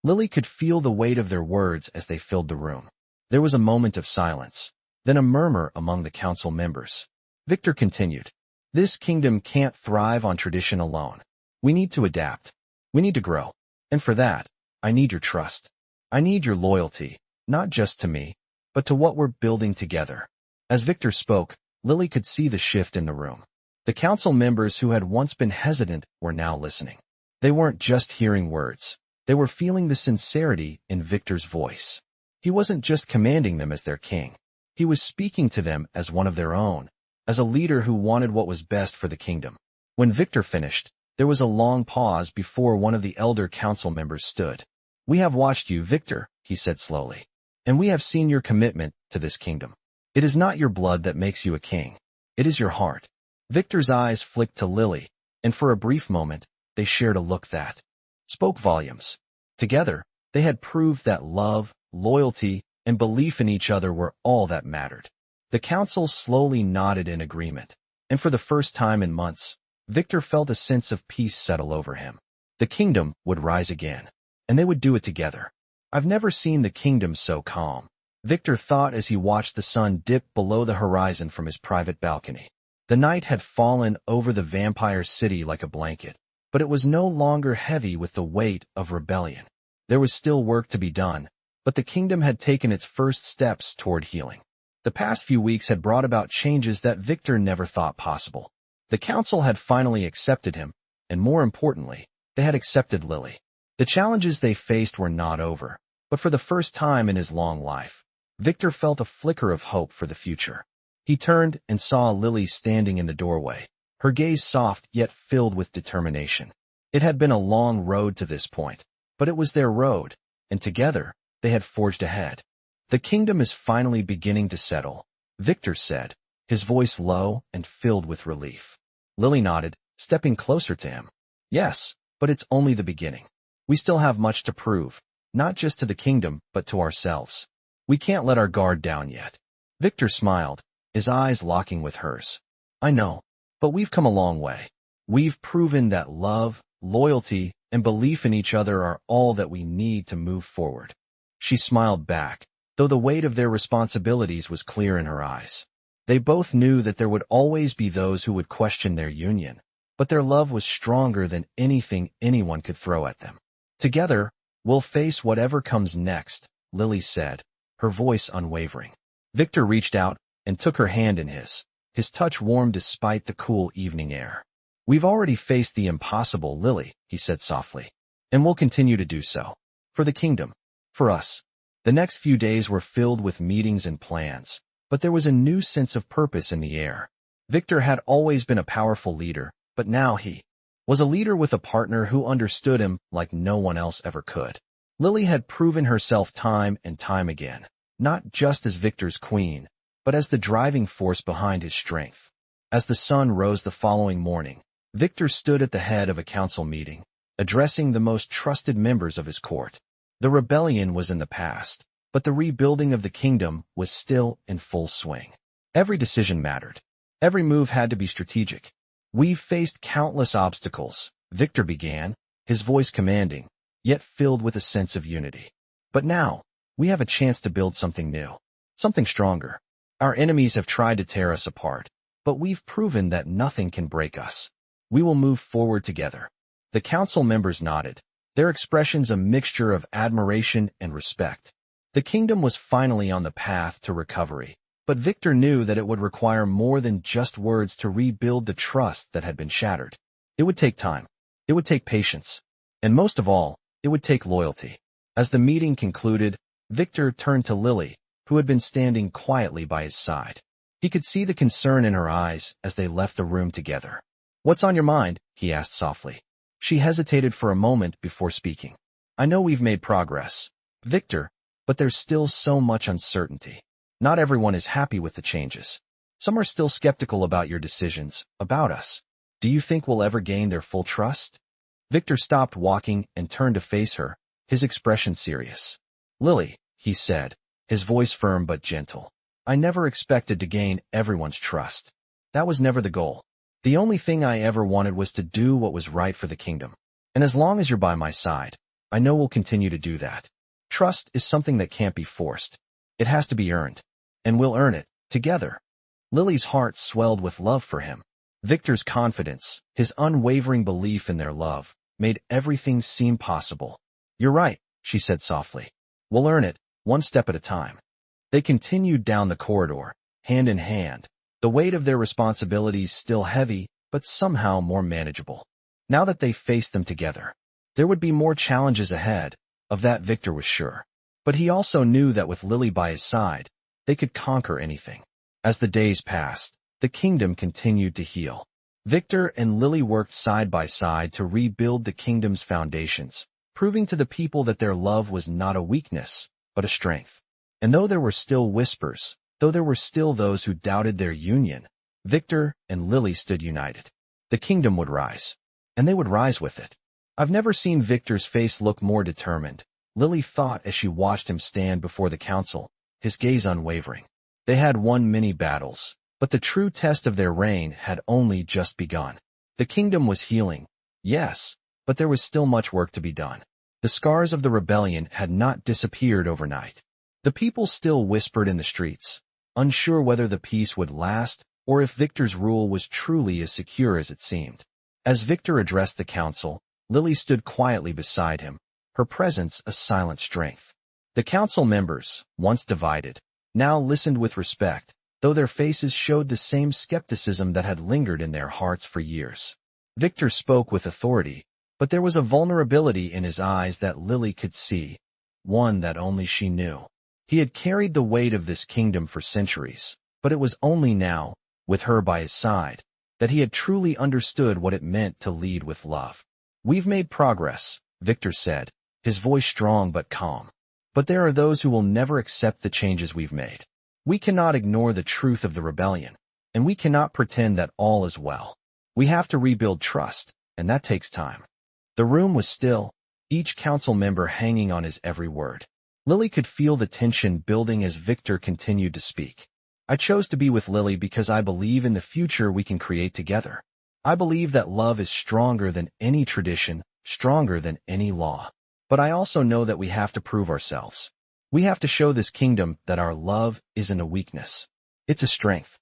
Lily could feel the weight of their words as they filled the room. There was a moment of silence, then a murmur among the council members. Victor continued, "This kingdom can't thrive on tradition alone. We need to adapt. We need to grow. And for that, I need your trust. I need your loyalty, not just to me, but to what we're building together." As Victor spoke, Lily could see the shift in the room. The council members who had once been hesitant were now listening. They weren't just hearing words. They were feeling the sincerity in Victor's voice. He wasn't just commanding them as their king. He was speaking to them as one of their own, as a leader who wanted what was best for the kingdom. When Victor finished, there was a long pause before one of the elder council members stood. "We have watched you, Victor," he said slowly, "and we have seen your commitment to this kingdom. It is not your blood that makes you a king. It is your heart." Victor's eyes flicked to Lily, and for a brief moment, they shared a look that spoke volumes. Together, they had proved that love, loyalty, and belief in each other were all that mattered. The council slowly nodded in agreement, and for the first time in months, Victor felt a sense of peace settle over him. The kingdom would rise again, and they would do it together. "I've never seen the kingdom so calm," Victor thought as he watched the sun dip below the horizon from his private balcony. The night had fallen over the vampire city like a blanket, but it was no longer heavy with the weight of rebellion. There was still work to be done, but the kingdom had taken its first steps toward healing. The past few weeks had brought about changes that Victor never thought possible. The council had finally accepted him, and more importantly, they had accepted Lily. The challenges they faced were not over, but for the first time in his long life, Victor felt a flicker of hope for the future. He turned and saw Lily standing in the doorway, her gaze soft yet filled with determination. It had been a long road to this point, but it was their road, and together, they had forged ahead. "The kingdom is finally beginning to settle," Victor said, his voice low and filled with relief. Lily nodded, stepping closer to him. "Yes, but it's only the beginning. We still have much to prove, not just to the kingdom, but to ourselves. We can't let our guard down yet." Victor smiled, his eyes locking with hers. "I know, but we've come a long way. We've proven that love, loyalty, and belief in each other are all that we need to move forward. She smiled back, though the weight of their responsibilities was clear in her eyes. They both knew that there would always be those who would question their union, but their love was stronger than anything anyone could throw at them. Together, we'll face whatever comes next, Lily said, her voice unwavering. Victor reached out and took her hand in his touch warm despite the cool evening air. We've already faced the impossible, Lily, he said softly, and we'll continue to do so. For the kingdom. For us. The next few days were filled with meetings and plans, but there was a new sense of purpose in the air. Victor had always been a powerful leader, but now he was a leader with a partner who understood him like no one else ever could. Lily had proven herself time and time again, not just as Victor's queen, but as the driving force behind his strength. As the sun rose the following morning, Victor stood at the head of a council meeting, addressing the most trusted members of his court. The rebellion was in the past, but the rebuilding of the kingdom was still in full swing. Every decision mattered. Every move had to be strategic. We've faced countless obstacles, Victor began, his voice commanding, yet filled with a sense of unity. But now, we have a chance to build something new, something stronger. Our enemies have tried to tear us apart, but we've proven that nothing can break us. We will move forward together. The council members nodded, their expressions a mixture of admiration and respect. The kingdom was finally on the path to recovery, but Victor knew that it would require more than just words to rebuild the trust that had been shattered. It would take time. It would take patience. And most of all, it would take loyalty. As the meeting concluded, Victor turned to Lily, who had been standing quietly by his side. He could see the concern in her eyes as they left the room together. "What's on your mind?" he asked softly. She hesitated for a moment before speaking. "I know we've made progress, Victor, but there's still so much uncertainty. Not everyone is happy with the changes. Some are still skeptical about your decisions, about us. Do you think we'll ever gain their full trust?" Victor stopped walking and turned to face her, his expression serious. "Lily," he said, his voice firm but gentle, "I never expected to gain everyone's trust. That was never the goal. The only thing I ever wanted was to do what was right for the kingdom. And as long as you're by my side, I know we'll continue to do that. Trust is something that can't be forced. It has to be earned. And we'll earn it, together." Lily's heart swelled with love for him. Victor's confidence, his unwavering belief in their love, made everything seem possible. "You're right," she said softly. "We'll earn it, one step at a time." They continued down the corridor, hand in hand, the weight of their responsibilities still heavy, but somehow more manageable. Now that they faced them together, there would be more challenges ahead, of that Victor was sure. But he also knew that with Lily by his side, they could conquer anything. As the days passed, the kingdom continued to heal. Victor and Lily worked side by side to rebuild the kingdom's foundations, proving to the people that their love was not a weakness, but a strength. And though there were still whispers, though there were still those who doubted their union, Victor and Lily stood united. The kingdom would rise, and they would rise with it. "I've never seen Victor's face look more determined," Lily thought as she watched him stand before the council, his gaze unwavering. They had won many battles, but the true test of their reign had only just begun. The kingdom was healing, yes, but there was still much work to be done. The scars of the rebellion had not disappeared overnight. The people still whispered in the streets, unsure whether the peace would last or if Victor's rule was truly as secure as it seemed. As Victor addressed the council, Lily stood quietly beside him, her presence a silent strength. The council members, once divided, now listened with respect, though their faces showed the same skepticism that had lingered in their hearts for years. Victor spoke with authority, but there was a vulnerability in his eyes that Lily could see, one that only she knew. He had carried the weight of this kingdom for centuries, but it was only now, with her by his side, that he had truly understood what it meant to lead with love. "We've made progress," Victor said, his voice strong but calm. "But there are those who will never accept the changes we've made. We cannot ignore the truth of the rebellion, and we cannot pretend that all is well. We have to rebuild trust, and that takes time." The room was still, each council member hanging on his every word. Lily could feel the tension building as Victor continued to speak. "I chose to be with Lily because I believe in the future we can create together. I believe that love is stronger than any tradition, stronger than any law. But I also know that we have to prove ourselves. We have to show this kingdom that our love isn't a weakness. It's a strength."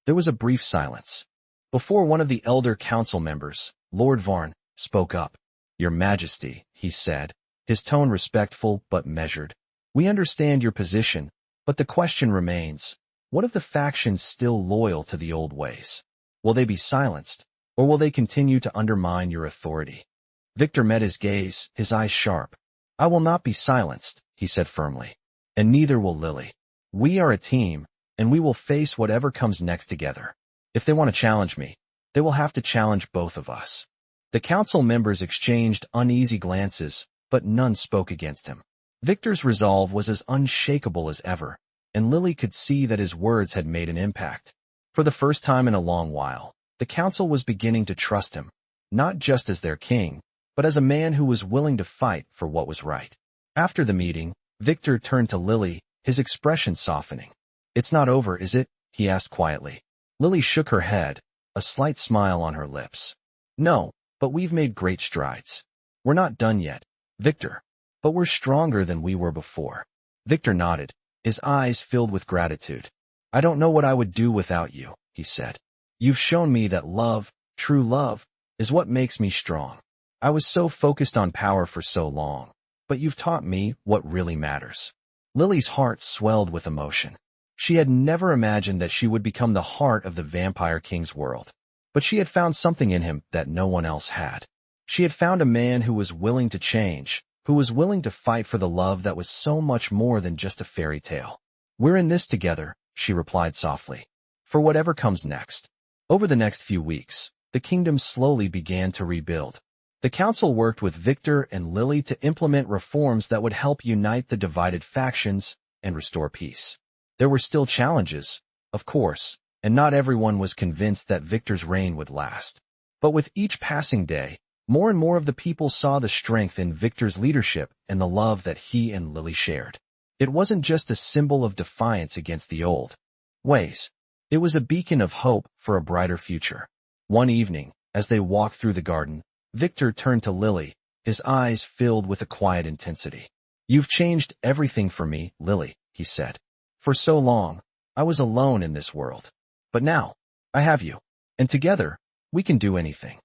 There was a brief silence. Before one of the elder council members, Lord Varn, spoke up. "Your Majesty," he said, his tone respectful but measured. "We understand your position, but the question remains, what of the factions still loyal to the old ways? Will they be silenced, or will they continue to undermine your authority?" Victor met his gaze, his eyes sharp. "I will not be silenced," he said firmly. "And neither will Lily. We are a team, and we will face whatever comes next together. If they want to challenge me, they will have to challenge both of us." The council members exchanged uneasy glances, but none spoke against him. Victor's resolve was as unshakable as ever, and Lily could see that his words had made an impact. For the first time in a long while, the council was beginning to trust him, not just as their king, but as a man who was willing to fight for what was right. After the meeting, Victor turned to Lily, his expression softening. "It's not over, is it?" he asked quietly. Lily shook her head, a slight smile on her lips. "No, but we've made great strides. We're not done yet, Victor, but we're stronger than we were before." Victor nodded, his eyes filled with gratitude. "I don't know what I would do without you," he said. "You've shown me that love, true love, is what makes me strong. I was so focused on power for so long, but you've taught me what really matters." Lily's heart swelled with emotion. She had never imagined that she would become the heart of the Vampire King's world, but she had found something in him that no one else had. She had found a man who was willing to change, who was willing to fight for the love that was so much more than just a fairy tale. "We're in this together," she replied softly, "for whatever comes next." Over the next few weeks, the kingdom slowly began to rebuild. The council worked with Victor and Lily to implement reforms that would help unite the divided factions and restore peace. There were still challenges, of course, and not everyone was convinced that Victor's reign would last. But with each passing day, more and more of the people saw the strength in Victor's leadership and the love that he and Lily shared. It wasn't just a symbol of defiance against the old ways. It was a beacon of hope for a brighter future. One evening, as they walked through the garden, Victor turned to Lily, his eyes filled with a quiet intensity. "You've changed everything for me, Lily," he said. "For so long, I was alone in this world. But now, I have you, and together, we can do anything."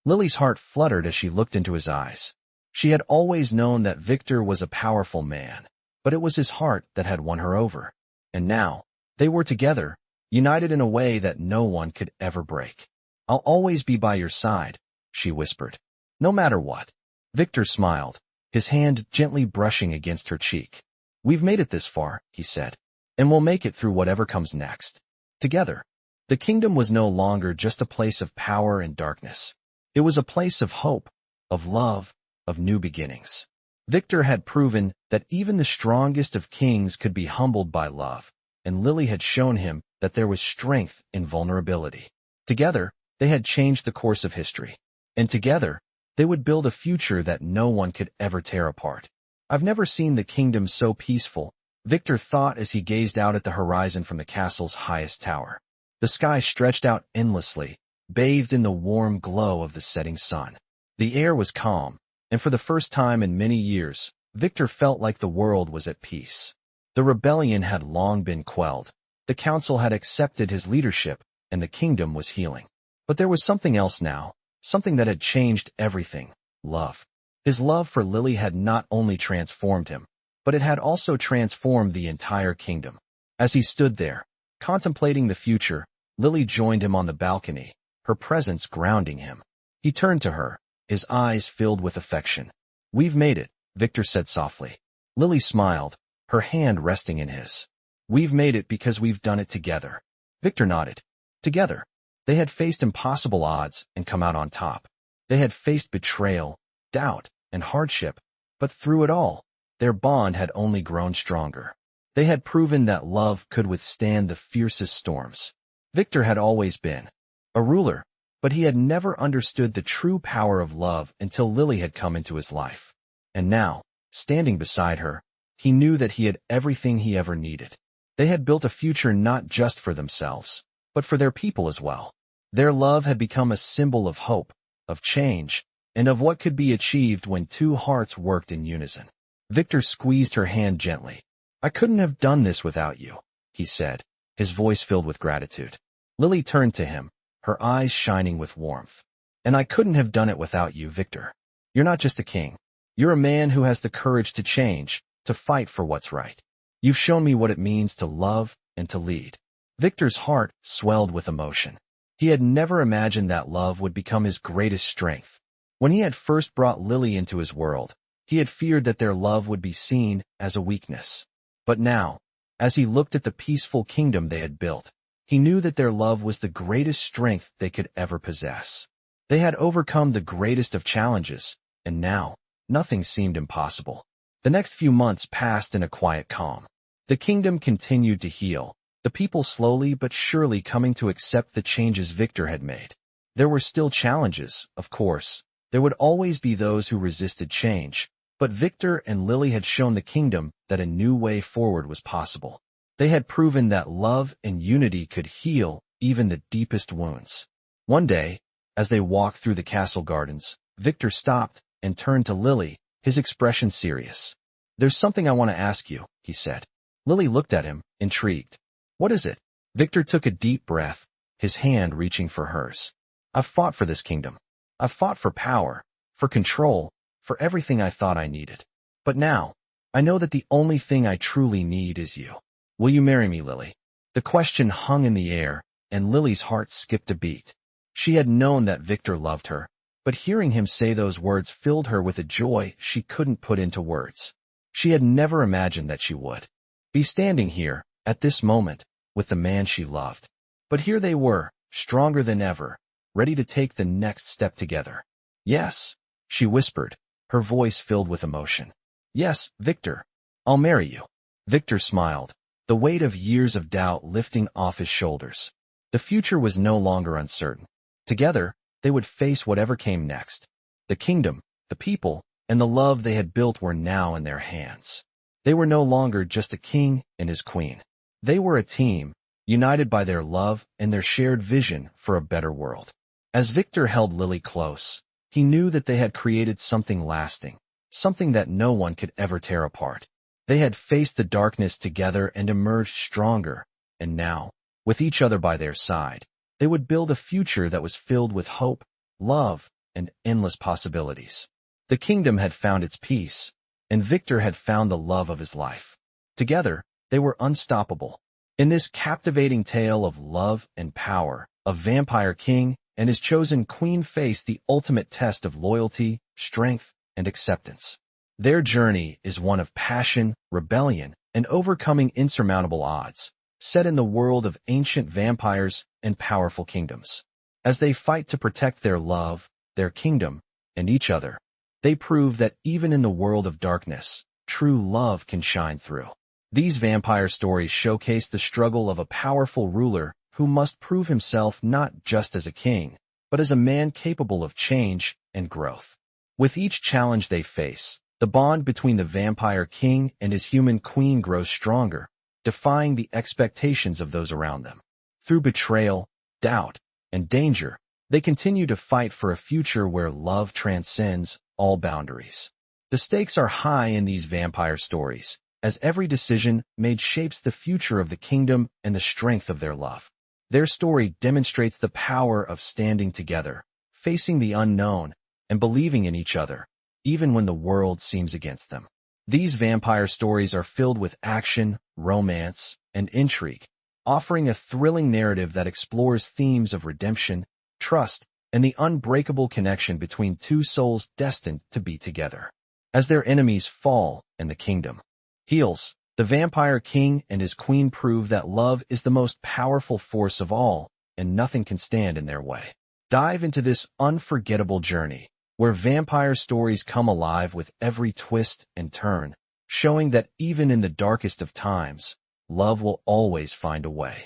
Lily's heart fluttered as she looked into his eyes. She had always known that Victor was a powerful man, but it was his heart that had won her over. And now, they were together, united in a way that no one could ever break. "I'll always be by your side," she whispered. "No matter what." Victor smiled, his hand gently brushing against her cheek. "We've made it this far," he said, "and we'll make it through whatever comes next. Together." The kingdom was no longer just a place of power and darkness. It was a place of hope, of love, of new beginnings. Victor had proven that even the strongest of kings could be humbled by love, and Lily had shown him that there was strength in vulnerability. Together, they had changed the course of history. And together, they would build a future that no one could ever tear apart. "I've never seen the kingdom so peaceful," Victor thought as he gazed out at the horizon from the castle's highest tower. The sky stretched out endlessly, bathed in the warm glow of the setting sun. The air was calm, and for the first time in many years, Victor felt like the world was at peace. The rebellion had long been quelled. The council had accepted his leadership, and the kingdom was healing. But there was something else now, something that had changed everything: love. His love for Lily had not only transformed him, but it had also transformed the entire kingdom. As he stood there, contemplating the future, Lily joined him on the balcony, her presence grounding him. He turned to her, his eyes filled with affection. "We've made it," Victor said softly. Lily smiled, her hand resting in his. "We've made it because we've done it together." Victor nodded. Together, they had faced impossible odds and come out on top. They had faced betrayal, doubt, and hardship, but through it all, their bond had only grown stronger. They had proven that love could withstand the fiercest storms. Victor had always been a ruler, but he had never understood the true power of love until Lily had come into his life. And now, standing beside her, he knew that he had everything he ever needed. They had built a future not just for themselves, but for their people as well. Their love had become a symbol of hope, of change, and of what could be achieved when two hearts worked in unison. Victor squeezed her hand gently. "I couldn't have done this without you," he said, his voice filled with gratitude. Lily turned to him, her eyes shining with warmth. "And I couldn't have done it without you, Victor. You're not just a king. You're a man who has the courage to change, to fight for what's right. You've shown me what it means to love and to lead." Victor's heart swelled with emotion. He had never imagined that love would become his greatest strength. When he had first brought Lily into his world, he had feared that their love would be seen as a weakness. But now, as he looked at the peaceful kingdom they had built, he knew that their love was the greatest strength they could ever possess. They had overcome the greatest of challenges, and now, nothing seemed impossible. The next few months passed in a quiet calm. The kingdom continued to heal, the people slowly but surely coming to accept the changes Victor had made. There were still challenges, of course. There would always be those who resisted change, but Victor and Lily had shown the kingdom that a new way forward was possible. They had proven that love and unity could heal even the deepest wounds. One day, as they walked through the castle gardens, Victor stopped and turned to Lily, his expression serious. "There's something I want to ask you," he said. Lily looked at him, intrigued. "What is it?" Victor took a deep breath, his hand reaching for hers. "I've fought for this kingdom. I've fought for power, for control, for everything I thought I needed. But now, I know that the only thing I truly need is you. Will you marry me, Lily?" The question hung in the air, and Lily's heart skipped a beat. She had known that Victor loved her, but hearing him say those words filled her with a joy she couldn't put into words. She had never imagined that she would be standing here, at this moment, with the man she loved. But here they were, stronger than ever, ready to take the next step together. "Yes," she whispered, her voice filled with emotion. "Yes, Victor, I'll marry you." Victor smiled, the weight of years of doubt lifting off his shoulders. The future was no longer uncertain. Together, they would face whatever came next. The kingdom, the people, and the love they had built were now in their hands. They were no longer just a king and his queen. They were a team, united by their love and their shared vision for a better world. As Victor held Lily close, he knew that they had created something lasting, something that no one could ever tear apart. They had faced the darkness together and emerged stronger, and now, with each other by their side, they would build a future that was filled with hope, love, and endless possibilities. The kingdom had found its peace, and Victor had found the love of his life. Together, they were unstoppable. In this captivating tale of love and power, a vampire king and his chosen queen faced the ultimate test of loyalty, strength, and acceptance. Their journey is one of passion, rebellion, and overcoming insurmountable odds, set in the world of ancient vampires and powerful kingdoms. As they fight to protect their love, their kingdom, and each other, they prove that even in the world of darkness, true love can shine through. These vampire stories showcase the struggle of a powerful ruler who must prove himself not just as a king, but as a man capable of change and growth. With each challenge they face, the bond between the vampire king and his human queen grows stronger, defying the expectations of those around them. Through betrayal, doubt, and danger, they continue to fight for a future where love transcends all boundaries. The stakes are high in these vampire stories, as every decision made shapes the future of the kingdom and the strength of their love. Their story demonstrates the power of standing together, facing the unknown, and believing in each other, even when the world seems against them. These vampire stories are filled with action, romance, and intrigue, offering a thrilling narrative that explores themes of redemption, trust, and the unbreakable connection between two souls destined to be together. As their enemies fall and the kingdom heals, the vampire king and his queen prove that love is the most powerful force of all, and nothing can stand in their way. Dive into this unforgettable journey, where vampire stories come alive with every twist and turn, showing that even in the darkest of times, love will always find a way.